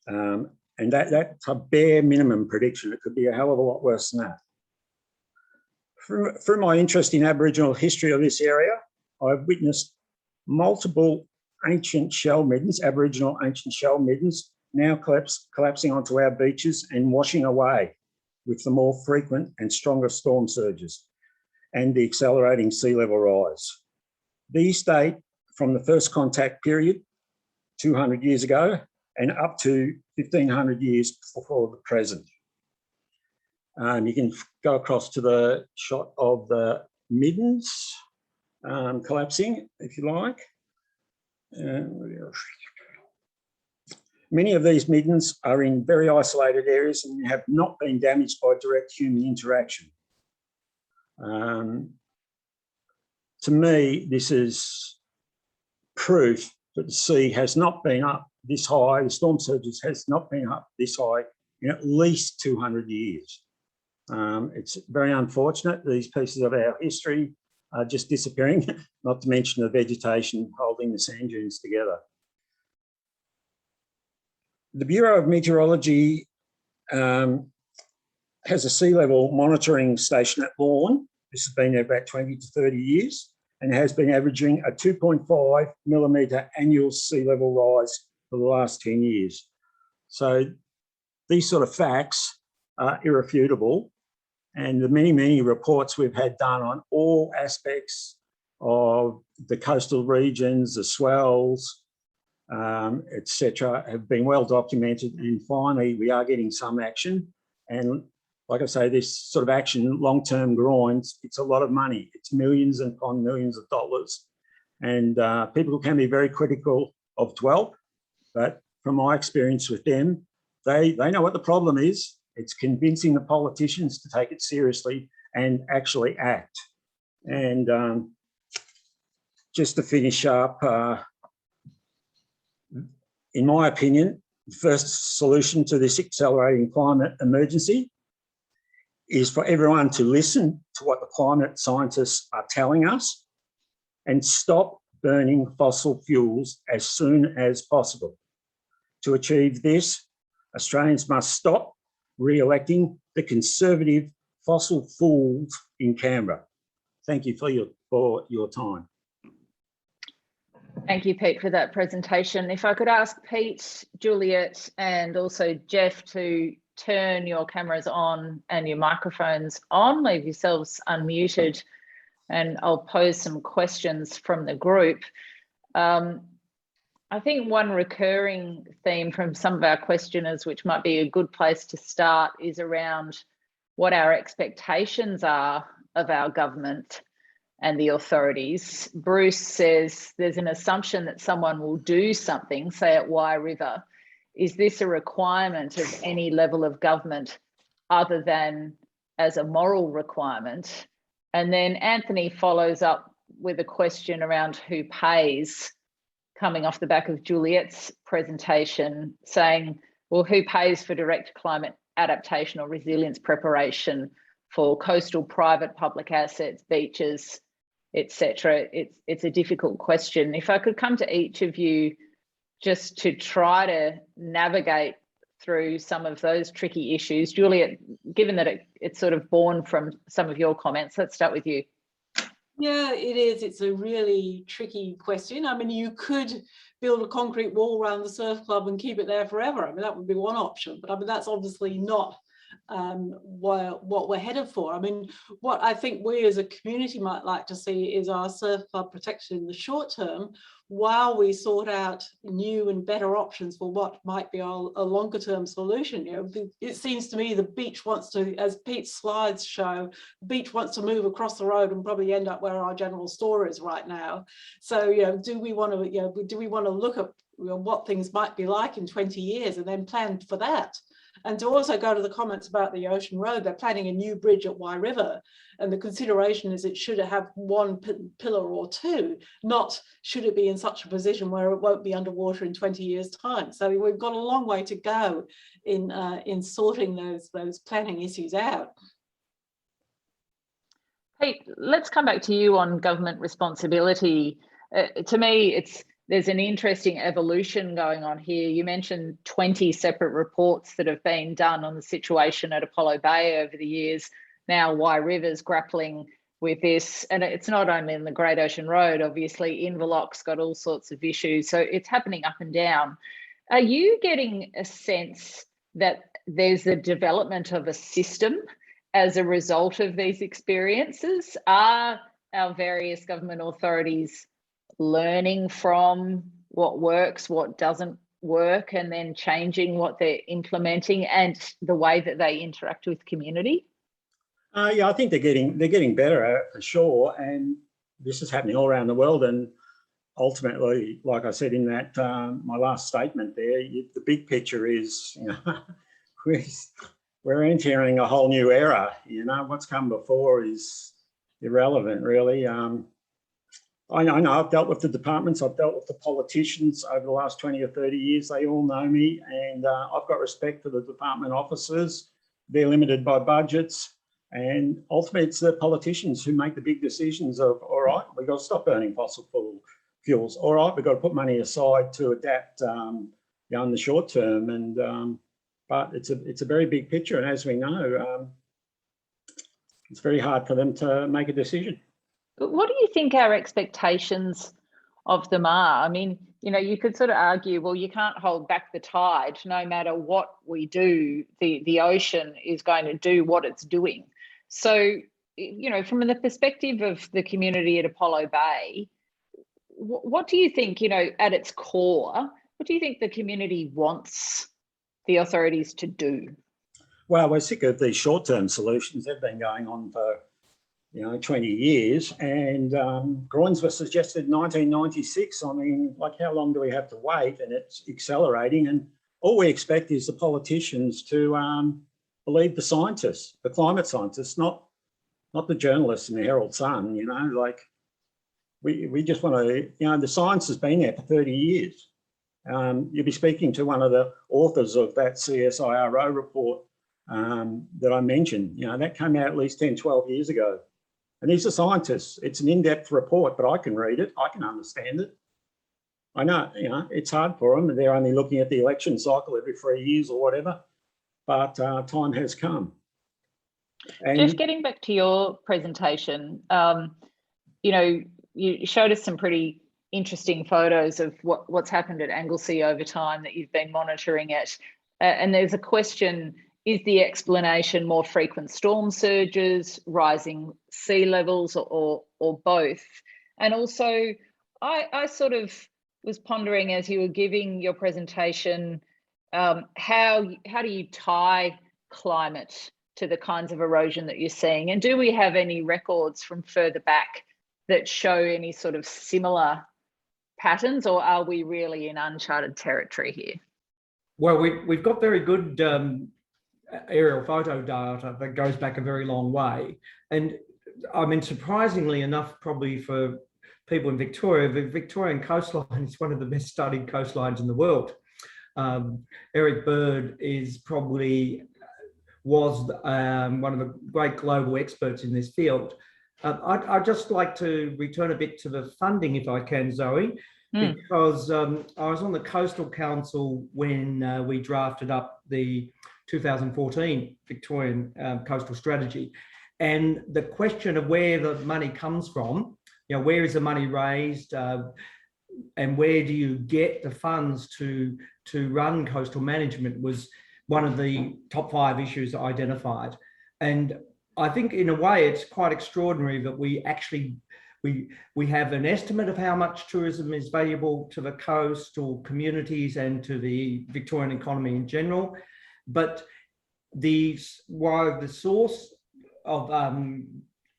Speaker 4: And that's a bare minimum prediction. It could be a hell of a lot worse than that. Through my interest in Aboriginal history of this area, I've witnessed multiple ancient shell middens, Aboriginal ancient shell middens, now collapsing onto our beaches and washing away with the more frequent and stronger storm surges and the accelerating sea level rise. These date from the first contact period, 200 years ago, and up to 1500 years before the present. You can go across to the shot of the Middens collapsing, if you like. Many of these middens are in very isolated areas and have not been damaged by direct human interaction. To me, this is proof that the sea has not been up this high, the storm surges has not been up this high in at least 200 years. It's very unfortunate these pieces of our history are just disappearing, not to mention the vegetation holding the sand dunes together. The Bureau of Meteorology has a sea level monitoring station at Lorne. This has been there about 20 to 30 years and has been averaging a 2.5 millimetre annual sea level rise for the last 10 years. So these sort of facts are irrefutable, and the many, many reports we've had done on all aspects of the coastal regions, the swells, etc., have been well documented, and finally we are getting some action. And like I say, this sort of action, long-term groins, it's a lot of money. It's millions and upon millions of dollars. And people can be very critical of DWELP, but from my experience with them, they know what the problem is. It's convincing the politicians to take it seriously and actually act. And just to finish up, in my opinion, the first solution to this accelerating climate emergency is for everyone to listen to what the climate scientists are telling us and stop burning fossil fuels as soon as possible. To achieve this, Australians must stop re-electing the conservative fossil fools in Canberra. Thank you for your time.
Speaker 1: Thank you, Pete, for that presentation. If I could ask Pete, Juliette, and also Jeff to turn your cameras on and your microphones on, leave yourselves unmuted, and I'll pose some questions from the group. I think one recurring theme from some of our questioners, which might be a good place to start, is around what our expectations are of our government and the authorities. Bruce says there's an assumption that someone will do something, say at Wye River. Is this a requirement of any level of government other than as a moral requirement? And then Anthony follows up with a question around who pays, coming off the back of Juliette's presentation, saying, well, who pays for direct climate adaptation or resilience preparation for coastal private public assets, beaches, etc.? It's a difficult question. If I could come to each of you just to try to navigate through some of those tricky issues. Juliette, given that it's sort of born from some of your comments, let's start with you.
Speaker 3: Yeah, it is. It's a really tricky question. I mean, you could build a concrete wall around the surf club and keep it there forever. I mean, that would be one option, but I mean, that's obviously not what we're headed for. I mean, what I think we as a community might like to see is our surf club protection in the short term, while we sort out new and better options for what might be a longer term solution. You know, it seems to me the beach wants to, as Pete's slides show, the beach wants to move across the road and probably end up where our general store is right now. So, you know, do we want to look at what things might be like in 20 years and then plan for that? And to also go to the comments about the Ocean Road, they're planning a new bridge at Wye River. And the consideration is it should have one pillar or two, not should it be in such a position where it won't be underwater in 20 years' time. So we've got a long way to go in sorting those planning issues out.
Speaker 1: Pete, let's come back to you on government responsibility. To me, there's an interesting evolution going on here. You mentioned 20 separate reports that have been done on the situation at Pollo Bay over the years. Now Wye River's grappling with this, and it's not only in the Great Ocean Road, obviously Inverloch's got all sorts of issues, so it's happening up and down. Are you getting a sense that there's a development of a system as a result of these experiences? Are our various government authorities learning from what works, what doesn't work, and then changing what they're implementing and the way that they interact with community?
Speaker 4: Yeah, I think they're getting better at it for sure, and this is happening all around the world. And ultimately, like I said in that my last statement there, the big picture is, you know, we're entering a whole new era. You know, what's come before is irrelevant, really. I know I've dealt with the departments, I've dealt with the politicians over the last 20 or 30 years. They all know me, and I've got respect for the department officers. They're limited by budgets, and ultimately it's the politicians who make the big decisions of, all right, we've got to stop burning fossil fuels. All right, we've got to put money aside to adapt in the short term. And but it's a very big picture, and as we know, it's very hard for them to make a decision.
Speaker 1: What do you think our expectations of them are? I mean, you know, you could sort of argue, well, you can't hold back the tide. No matter what we do, the ocean is going to do what it's doing. So, you know, from the perspective of the community at Pollo Bay, what do you think, you know, at its core, what do you think the community wants the authorities to do?
Speaker 4: Well, we're sick of these short-term solutions. They've been going on for 20 years, and Groins was suggested in 1996. I mean, like, how long do we have to wait? And it's accelerating, and all we expect is the politicians to believe the scientists, the climate scientists, not the journalists in the Herald Sun. You know, like, we just want to, the science has been there for 30 years. You'll be speaking to one of the authors of that CSIRO report that I mentioned. That came out at least 10, 12 years ago. And these are scientists. It's an in-depth report, but I can read it. I can understand it. I know, it's hard for them. They're only looking at the election cycle every 3 years or whatever, but time has come. And
Speaker 1: just getting back to your presentation, you showed us some pretty interesting photos of what's happened at Anglesea over time that you've been monitoring it. And there's a question, is the explanation more frequent storm surges, rising sea levels, or both? And also, I sort of was pondering as you were giving your presentation, how do you tie climate to the kinds of erosion that you're seeing? And do we have any records from further back that show any sort of similar patterns, or are we really in uncharted territory here?
Speaker 2: Well, we've got very good aerial photo data that goes back a very long way. And I mean, surprisingly enough, probably for people in Victoria, the Victorian coastline is one of the best studied coastlines in the world. Eric Bird was one of the great global experts in this field. I'd just like to return a bit to the funding, if I can, Zoe, because I was on the Coastal Council when we drafted up the 2014 Victorian Coastal Strategy. And the question of where the money comes from, where is the money raised, and where do you get the funds to run coastal management was one of the top 5 issues identified. And I think in a way it's quite extraordinary that we actually we have an estimate of how much tourism is valuable to the coastal communities and to the Victorian economy in general, but while the source of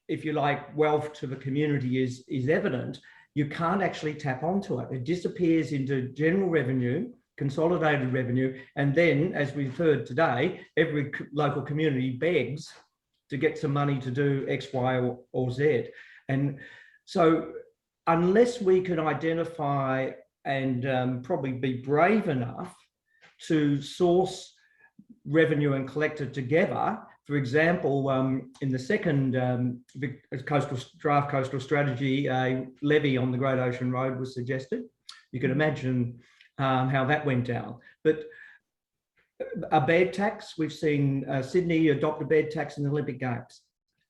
Speaker 2: if you like, wealth to the community is evident, you can't actually tap onto it. It disappears into general revenue, consolidated revenue, and then, as we've heard today, every local community begs to get some money to do X, Y, or Z. And so unless we can identify and probably be brave enough to source revenue and collect it together, for example, in the second draft coastal strategy, a levy on the Great Ocean Road was suggested. You can imagine how that went down. But a bed tax, we've seen Sydney adopt a bed tax in the Olympic Games.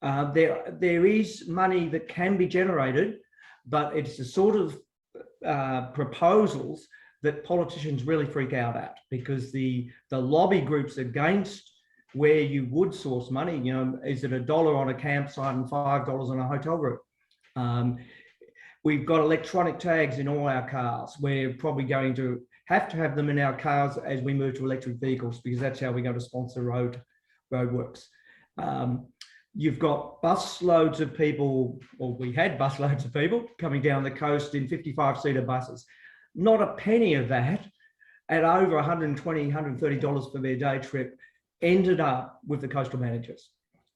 Speaker 2: There is money that can be generated, but it's the sort of proposals that politicians really freak out at, because the lobby groups against where you would source money, is it $1 on a campsite and $5 on a hotel room? We've got electronic tags in all our cars. We're probably going to have them in our cars as we move to electric vehicles, because that's how we're going to sponsor roadworks. You've got bus loads of people, or we had bus loads of people coming down the coast in 55-seater buses. Not a penny of that, at over $120, $130 for their day trip, ended up with the coastal managers.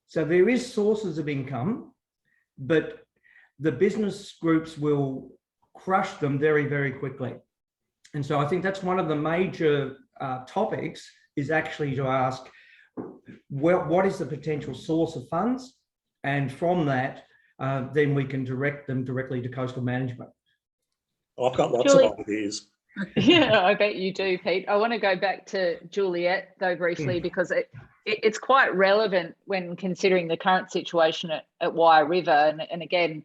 Speaker 2: So there is sources of income, but the business groups will crush them very, very quickly. And so I think that's one of the major topics, is actually to ask, what is the potential source of funds? And from that, then we can direct them directly to coastal management.
Speaker 4: I've got lots of ideas.
Speaker 1: Yeah, I bet you do, Pete. I want to go back to Juliette, though, briefly, because it's quite relevant when considering the current situation at Wye River. And again,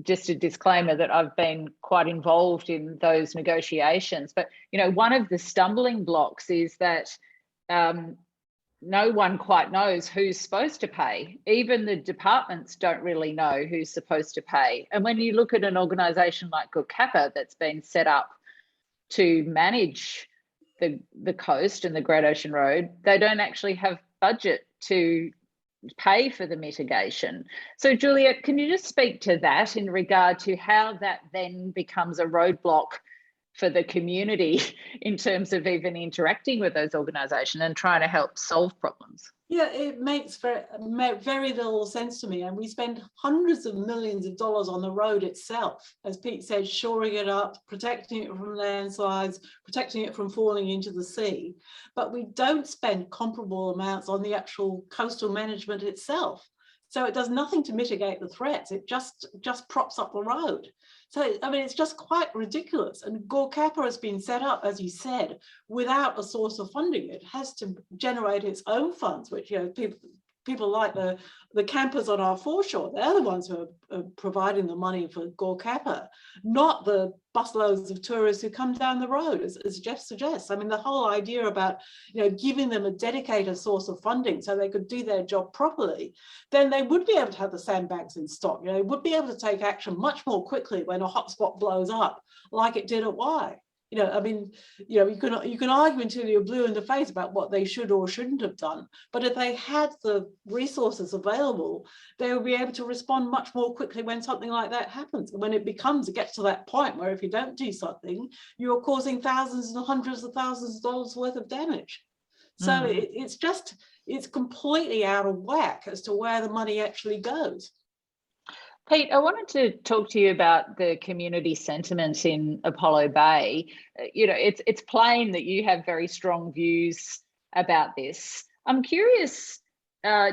Speaker 1: just a disclaimer that I've been quite involved in those negotiations. But, one of the stumbling blocks is that no one quite knows who's supposed to pay. Even the departments don't really know who's supposed to pay. And when you look at an organisation like GoCappa that's been set up to manage the coast and the Great Ocean Road, they don't actually have budget to pay for the mitigation. So Juliette, can you just speak to that in regard to how that then becomes a roadblock for the community in terms of even interacting with those organisations and trying to help solve problems?
Speaker 3: Yeah, it makes very little sense to me. And we spend hundreds of millions of dollars on the road itself, as Pete said, shoring it up, protecting it from landslides, protecting it from falling into the sea. But we don't spend comparable amounts on the actual coastal management itself. So it does nothing to mitigate the threats. It just props up the road. So, I mean, it's just quite ridiculous. And GoCappa has been set up, as you said, without a source of funding. It has to generate its own funds, which, people people like the campers on our foreshore. They're the ones who are providing the money for Gore Kappa, not the busloads of tourists who come down the road, as Jeff suggests. I mean, the whole idea about, giving them a dedicated source of funding so they could do their job properly, then they would be able to have the sandbags in stock. They would be able to take action much more quickly when a hotspot blows up, like it did at Wye. I mean, you can argue until you're blue in the face about what they should or shouldn't have done. But if they had the resources available, they would be able to respond much more quickly when something like that happens. When it gets to that point where if you don't do something, you're causing thousands and hundreds of thousands of dollars worth of damage. So it's completely out of whack as to where the money actually goes.
Speaker 1: Pete, I wanted to talk to you about the community sentiment in Apollo Bay. It's plain that you have very strong views about this. I'm curious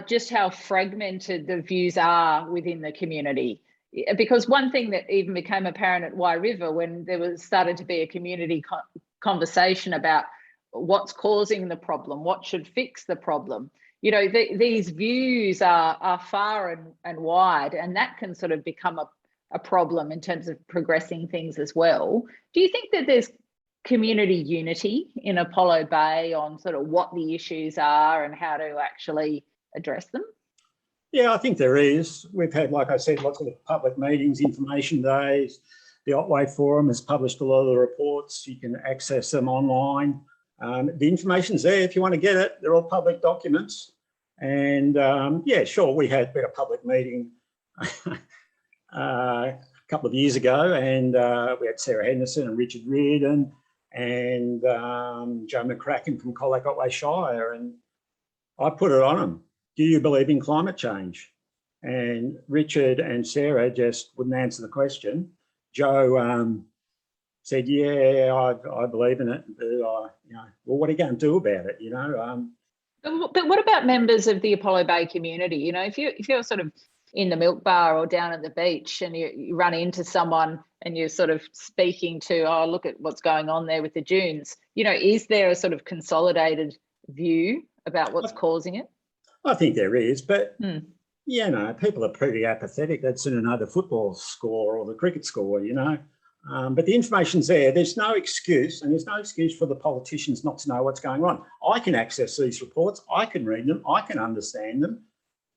Speaker 1: just how fragmented the views are within the community, because one thing that even became apparent at Wye River when there started to be a community conversation about what's causing the problem, what should fix the problem. These views are far and wide, and that can sort of become a problem in terms of progressing things as well. Do you think that there's community unity in Apollo Bay on sort of what the issues are and how to actually address them?
Speaker 4: Yeah, I think there is. We've had, like I said, lots of public meetings, information days. The Otway Forum has published a lot of the reports. You can access them online. The information's there if you want to get it. They're all public documents. And yeah, sure, we had a public meeting a couple of years ago, and we had Sarah Henderson and Richard Reardon and Joe McCracken from Colac Otway Shire. And I put it on them. Do you believe in climate change? And Richard and Sarah just wouldn't answer the question. Joe said, yeah, I believe in it. But, well, what are you going to do about it?
Speaker 1: But what about members of the Apollo Bay community? If you're sort of in the milk bar or down at the beach and you run into someone and you're sort of speaking to, oh, look at what's going on there with the dunes, is there a sort of consolidated view about what's causing it?
Speaker 4: I think there is, but people are pretty apathetic. They'd sooner know the football score or the cricket score, But the information's there. There's no excuse, and there's no excuse for the politicians not to know what's going on. I can access these reports. I can read them. I can understand them.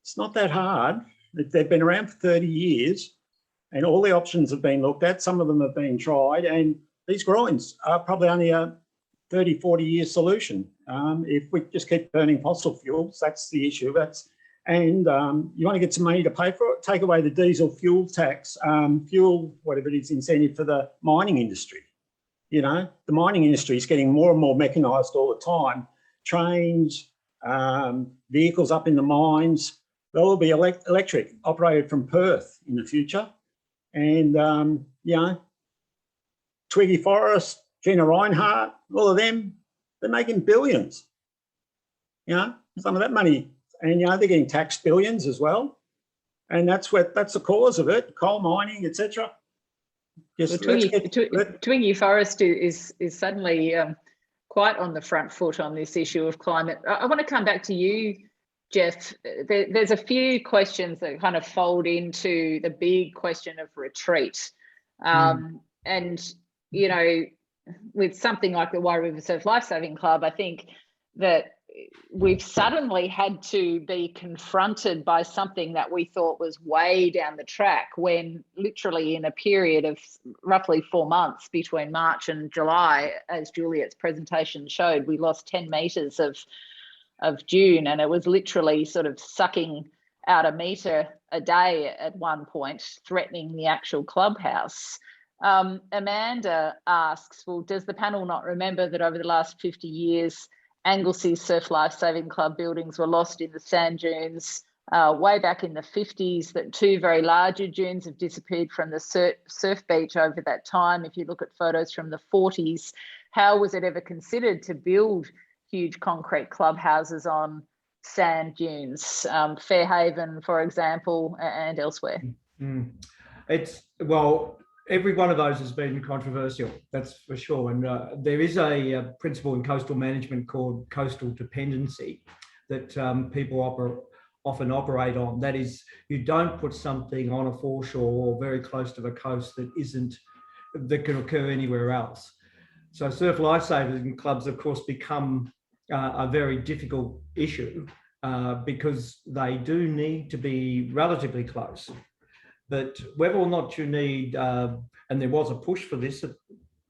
Speaker 4: It's not that hard. They've been around for 30 years, and all the options have been looked at. Some of them have been tried, and these groins are probably only a 30, 40-year solution. If we just keep burning fossil fuels, that's the issue. And you want to get some money to pay for it, take away the diesel fuel tax, whatever it is, incentive for the mining industry. The mining industry is getting more and more mechanised all the time. Trains, vehicles up in the mines, they'll all be electric, operated from Perth in the future. And, Twiggy Forrest, Gina Reinhardt, all of them, they're making billions. Some of that money. And, they're getting taxed billions as well. And that's the cause of it, coal mining, etc.
Speaker 1: Twiggy Forrest is suddenly quite on the front foot on this issue of climate. I want to come back to you, Jeff. There's a few questions that kind of fold into the big question of retreat. And, with something like the Wye River Surf Lifesaving Club, I think that we've suddenly had to be confronted by something that we thought was way down the track, when literally in a period of roughly 4 months between March and July, as Juliette's presentation showed, we lost 10 metres of dune, and it was literally sort of sucking out a metre a day at one point, threatening the actual clubhouse. Amanda asks, well, does the panel not remember that over the last 50 years, Anglesea Surf Lifesaving Club buildings were lost in the sand dunes way back in the 50s, that 2 very larger dunes have disappeared from the surf beach over that time. If you look at photos from the 40s, how was it ever considered to build huge concrete clubhouses on sand dunes? Fairhaven, for example, and elsewhere.
Speaker 2: Every one of those has been controversial, that's for sure. And there is a principle in coastal management called coastal dependency that people often operate on. That is, you don't put something on a foreshore or very close to the coast that can occur anywhere else. So surf lifesaving clubs, of course, become a very difficult issue because they do need to be relatively close. But whether or not you need, and there was a push for this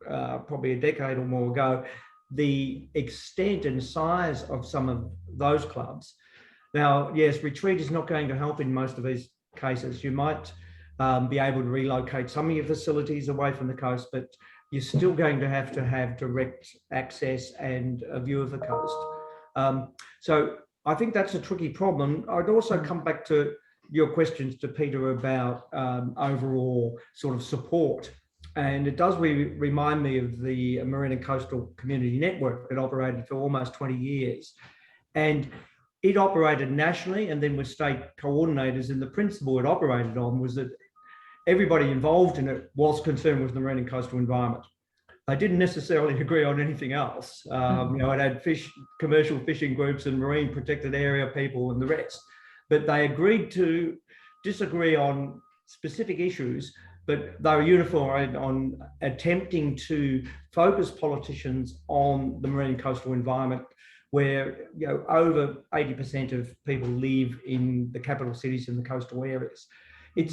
Speaker 2: probably a decade or more ago, the extent and size of some of those clubs. Now, yes, retreat is not going to help in most of these cases. You might be able to relocate some of your facilities away from the coast, but you're still going to have direct access and a view of the coast. So I think that's a tricky problem. I'd also come back to your questions to Peter about overall sort of support. And it does remind me of the Marine and Coastal Community Network that operated for almost 20 years. And it operated nationally and then with state coordinators, and the principle it operated on was that everybody involved in it was concerned with the marine and coastal environment. They didn't necessarily agree on anything else. You know, it had commercial fishing groups and marine protected area people and the rest, but they agreed to disagree on specific issues, but they were uniform on attempting to focus politicians on the marine and coastal environment, where over 80% of people live in the capital cities and the coastal areas. It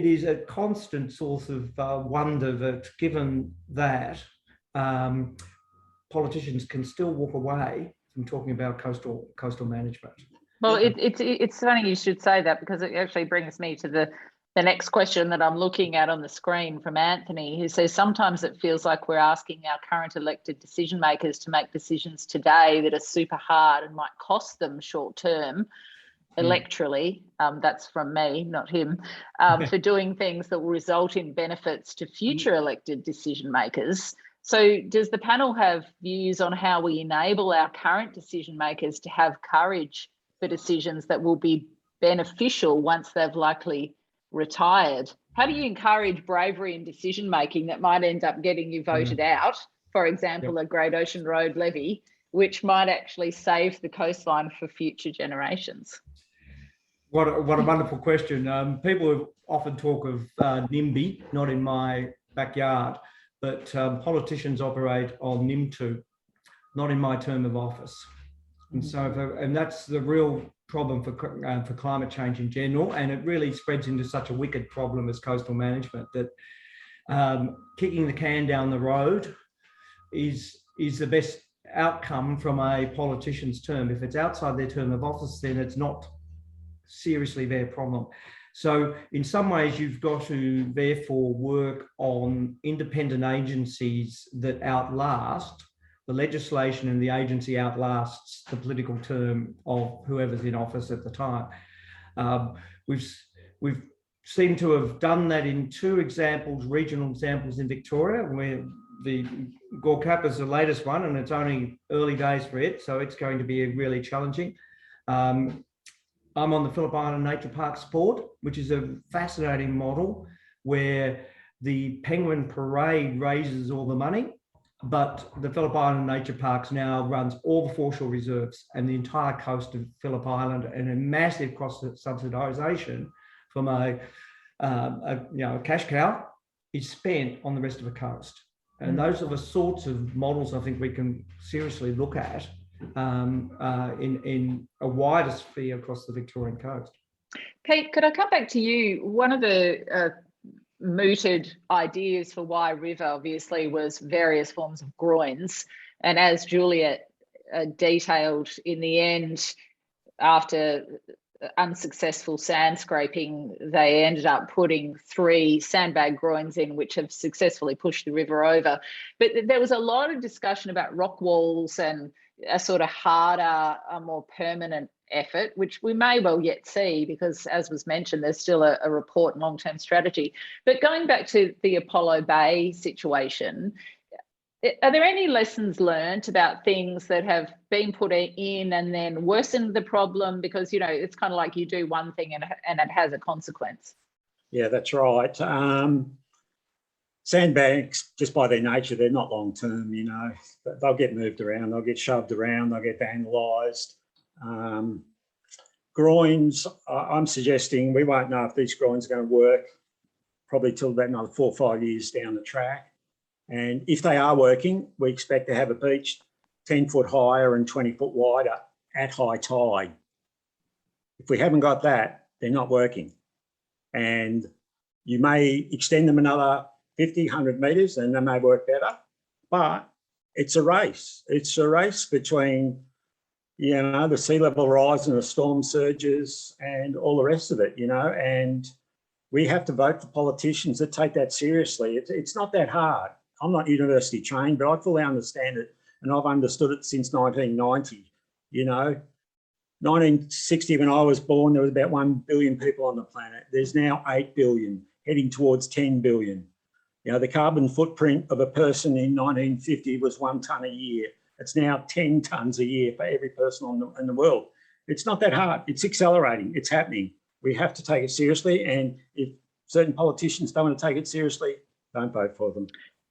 Speaker 2: is a constant source of wonder that, given that, politicians can still walk away from talking about coastal management.
Speaker 1: Well, it's funny you should say that, because it actually brings me to the next question that I'm looking at on the screen from Anthony, who says, sometimes it feels like we're asking our current elected decision makers to make decisions today that are super hard and might cost them short term electorally. That's from me, not him, for doing things that will result in benefits to future elected decision makers. So does the panel have views on how we enable our current decision makers to have courage for decisions that will be beneficial once they've likely retired? How do you encourage bravery in decision making that might end up getting you voted out? For example, a Great Ocean Road levy, which might actually save the coastline for future generations.
Speaker 2: What a wonderful question. People often talk of NIMBY, not in my backyard, but politicians operate on NIM2, not in my term of office. And so, and that's the real problem for climate change in general, and it really spreads into such a wicked problem as coastal management, that kicking the can down the road is the best outcome from a politician's term. If it's outside their term of office, then it's not seriously their problem. So in some ways, you've got to therefore work on independent agencies that outlast the legislation, and the agency outlasts the political term of whoever's in office at the time. We've seemed to have done that in two examples, regional examples in Victoria, where the Gore Cap is the latest one, and it's only early days for it, so it's going to be really challenging. I'm on the Phillip Island Nature Parks Board, which is a fascinating model where the penguin parade raises all the money, but the Phillip Island Nature Parks now runs all the foreshore reserves and the entire coast of Phillip Island, and a massive cross-subsidisation from a cash cow is spent on the rest of the coast. And those are the sorts of models I think we can seriously look at in a wider sphere across the Victorian coast.
Speaker 1: Pete, could I come back to you? One of the mooted ideas for Wye River obviously was various forms of groins, and as Juliette detailed, in the end, after unsuccessful sand scraping, they ended up putting 3 sandbag groins in, which have successfully pushed the river over. But there was a lot of discussion about rock walls and a sort of harder, a more permanent effort, which we may well yet see, because as was mentioned, there's still a report and long-term strategy. But going back to the Apollo Bay situation, are there any lessons learned about things that have been put in and then worsened the problem? Because, you know, it's kind of like you do one thing and it has a consequence.
Speaker 4: Yeah, that's right. Sandbags, just by their nature, they're not long-term, you know. They'll get moved around, they'll get shoved around, they'll get vandalised. Groins, I'm suggesting we won't know if these groins are going to work probably till about another 4 or 5 years down the track. And if they are working, we expect to have a beach 10 foot higher and 20 foot wider at high tide. If we haven't got that, they're not working. And you may extend them another 50, 100 metres and they may work better, but it's a race. It's a race between, you know, the sea level rise and the storm surges and all the rest of it, you know, and we have to vote for politicians that take that seriously. It's not that hard. I'm not university trained, but I fully understand it, and I've understood it since 1990, you know. 1960, when I was born, there was about 1 billion people on the planet. There's now 8 billion, heading towards 10 billion. You know, the carbon footprint of a person in 1950 was 1 tonne a year. It's now 10 tonnes a year for every person in the world. It's not that hard. It's accelerating. It's happening. We have to take it seriously. And if certain politicians don't want to take it seriously, don't vote for them.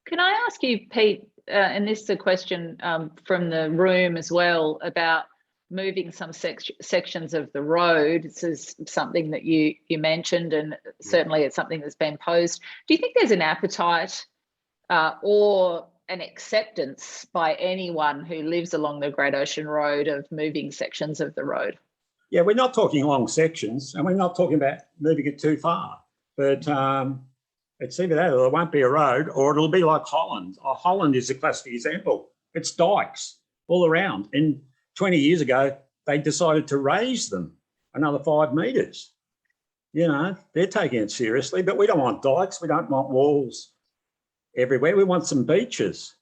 Speaker 1: Can I ask you, Pete, and this is a question from the room as well, about moving some sections of the road? This is something that you mentioned, and certainly it's something that's been posed. Do you think there's an appetite or an acceptance by anyone who lives along the Great Ocean Road of moving sections of the road?
Speaker 4: Yeah, we're not talking long sections, and we're not talking about moving it too far, but it's either that or there won't be a road, or it'll be like Holland. Holland is a classic example. It's dikes all around, and 20 years ago, they decided to raise them another 5 metres. You know, they're taking it seriously, but we don't want dikes. We don't want walls everywhere. We want some beaches.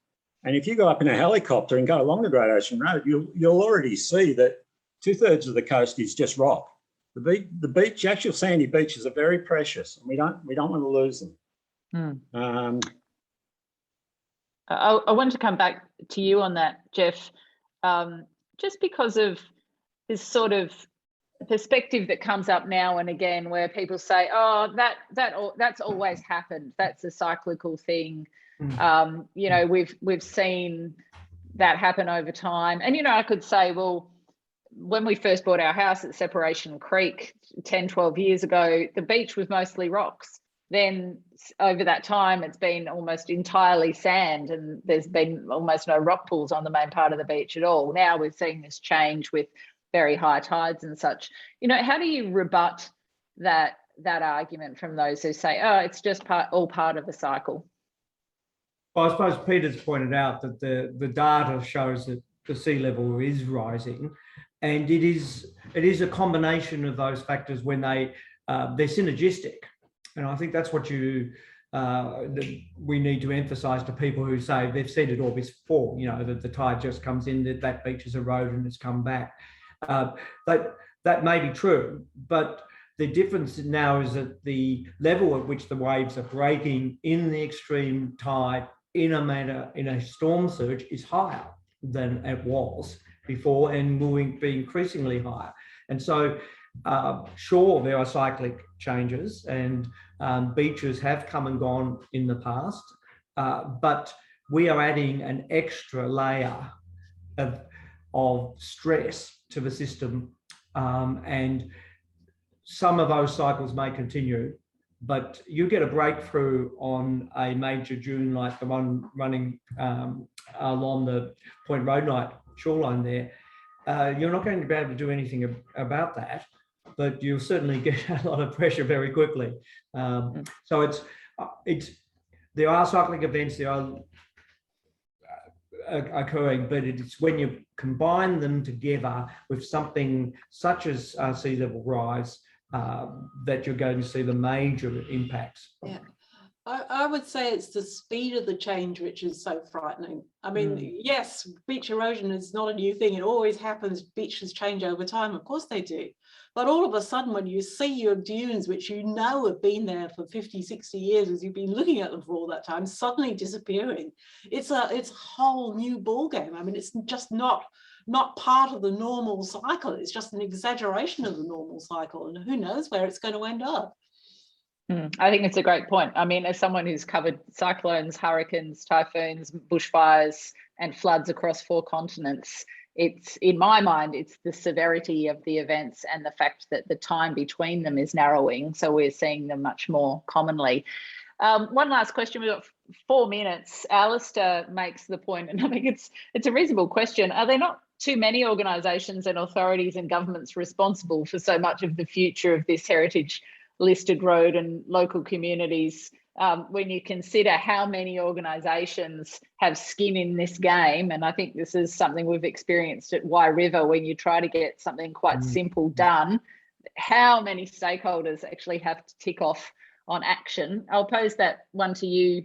Speaker 4: And if you go up in a helicopter and go along the Great Ocean Road, you'll already see that 2/3 of the coast is just rock. The beach, actual sandy beaches are very precious, and we don't want to lose them.
Speaker 1: I want to come back to you on that, Geoff. Just because of this sort of perspective that comes up now and again, where people say, "Oh, that's always happened. That's a cyclical thing." You know, we've seen that happen over time. And you know, I could say, well, when we first bought our house at Separation Creek 10, 12 years ago, the beach was mostly rocks. Then over that time, it's been almost entirely sand, and there's been almost no rock pools on the main part of the beach at all. Now we're seeing this change with very high tides and such. You know, how do you rebut that argument from those who say, "Oh, it's just all part of the cycle"?
Speaker 2: Well, I suppose Peter's pointed out that the data shows that the sea level is rising, and it is a combination of those factors when they're synergistic. And I think that's what we need to emphasise to people who say they've said it all before, you know, that the tide just comes in, that beach is eroded and it's come back. That may be true, but the difference now is that the level at which the waves are breaking in the extreme tide in a storm surge is higher than it was before, and will be increasingly higher. And so, sure, there are cyclic changes, and beaches have come and gone in the past, but we are adding an extra layer of stress to the system, and some of those cycles may continue, but you get a breakthrough on a major dune like the one running along the Point Road Night shoreline there. You're not going to be able to do anything about that, but you'll certainly get a lot of pressure very quickly. So there are cyclic events, there are occurring, but it's when you combine them together with something such as sea level rise that you're going to see the major impacts.
Speaker 3: Yeah. I would say it's the speed of the change which is so frightening. I mean, yes, beach erosion is not a new thing. It always happens. Beaches change over time. Of course they do. But all of a sudden, when you see your dunes, which you know have been there for 50, 60 years, as you've been looking at them for all that time, suddenly disappearing, it's a whole new ballgame. I mean, it's just not part of the normal cycle. It's just an exaggeration of the normal cycle. And who knows where it's going to end up.
Speaker 1: I think it's a great point. I mean, as someone who's covered cyclones, hurricanes, typhoons, bushfires, and floods across 4 continents, it's, in my mind, it's the severity of the events and the fact that the time between them is narrowing. So we're seeing them much more commonly. One last question. We've got 4 minutes. Alistair makes the point, and I think it's a reasonable question. Are there not too many organisations and authorities and governments responsible for so much of the future of this heritage listed road and local communities? When you consider how many organisations have skin in this game, and I think this is something we've experienced at Wye River, when you try to get something quite simple done, how many stakeholders actually have to tick off on action? I'll pose that one to you,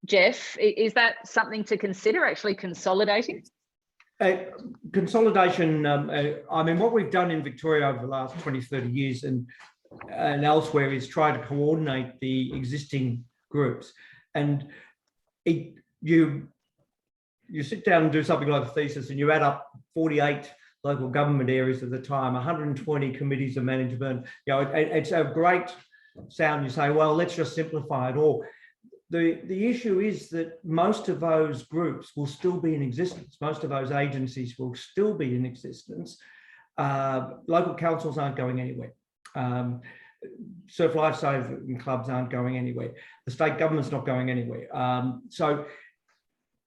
Speaker 1: Geoff. Is that something to consider, actually consolidating?
Speaker 2: Consolidation, I mean, what we've done in Victoria over the last 20, 30 years and elsewhere is try to coordinate the existing groups. And you sit down and do something like a thesis, and you add up 48 local government areas at the time, 120 committees of management. You know, it's a great sound. You say, well, let's just simplify it all. The issue is that most of those groups will still be in existence. Most of those agencies will still be in existence. Local councils aren't going anywhere. Surf lifesaving clubs aren't going anywhere. The state government's not going anywhere. So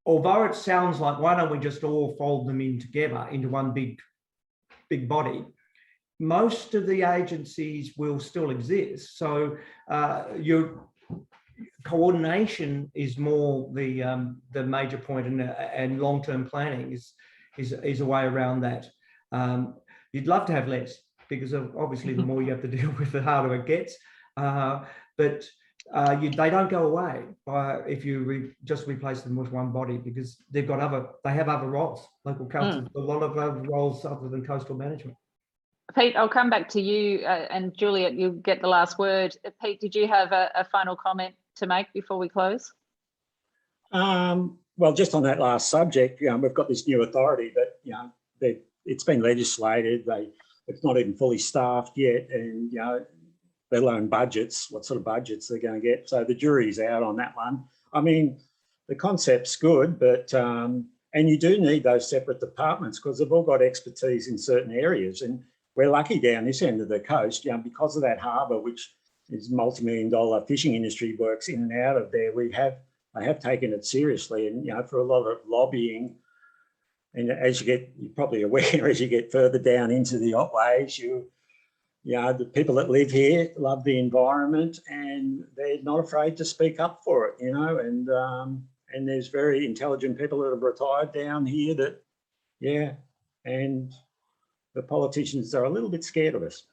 Speaker 2: although it sounds like, why don't we just all fold them in together into one big body, most of the agencies will still exist. So your coordination is more the major point, and long-term planning is a way around that. You'd love to have less, because obviously the more you have to deal with, the harder it gets. But they don't go away if you just replace them with one body, because they have other roles. Local councils, a lot of other roles other than coastal management.
Speaker 1: Pete, I'll come back to you, and Juliette, you'll get the last word. Pete, did you have a final comment to make before we close?
Speaker 4: Well, just on that last subject, we've got this new authority, but it's been legislated. It's not even fully staffed yet, and let alone budgets, what sort of budgets they're going to get. So the jury's out on that one. I mean, the concept's good, but and you do need those separate departments, because they've all got expertise in certain areas. And we're lucky down this end of the coast, because of that harbour, which is multi-million-dollar fishing industry works in and out of there. They have taken it seriously, and for a lot of lobbying. And as you're probably aware, as you get further down into the Otways, the people that live here love the environment, and they're not afraid to speak up for it, and there's very intelligent people that have retired down here that, and the politicians are a little bit scared of us.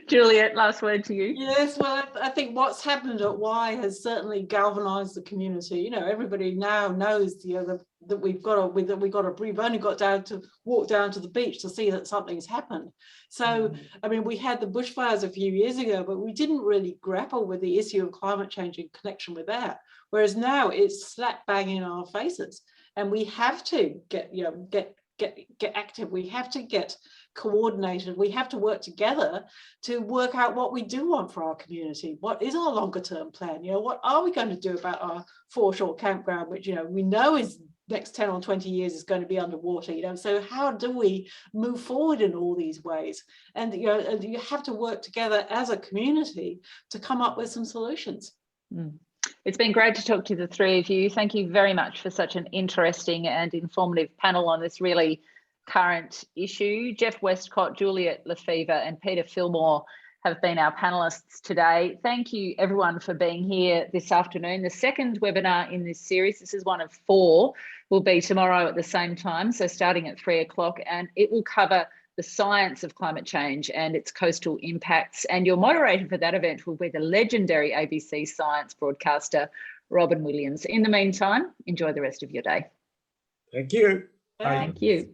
Speaker 1: Juliette, last word to you.
Speaker 3: Yes, well, I think what's happened at Wye has certainly galvanised the community. Everybody now knows that we've only got to walk down to the beach to see that something's happened. So, I mean, we had the bushfires a few years ago, but we didn't really grapple with the issue of climate change in connection with that. Whereas now it's slap bang in our faces, and we have to get active. We have to get coordinated. We have to work together to work out what we do want for our community. What is our longer term plan? What are we going to do about our foreshore campground, which we know is next 10 or 20 years is going to be underwater, so how do we move forward in all these ways? And you have to work together as a community to come up with some solutions.
Speaker 1: It's been great to talk to the three of you. Thank you very much for such an interesting and informative panel on this really current issue. Geoff Wescott, Juliette LeFevre and Peter Fillmore have been our panellists today. Thank you everyone for being here this afternoon. The second webinar in this series, this is one of 4, will be tomorrow at the same time, so starting at 3 o'clock, and it will cover the science of climate change and its coastal impacts. And your moderator for that event will be the legendary ABC science broadcaster, Robin Williams. In the meantime, enjoy the rest of your day.
Speaker 4: Thank you.
Speaker 1: Thank you.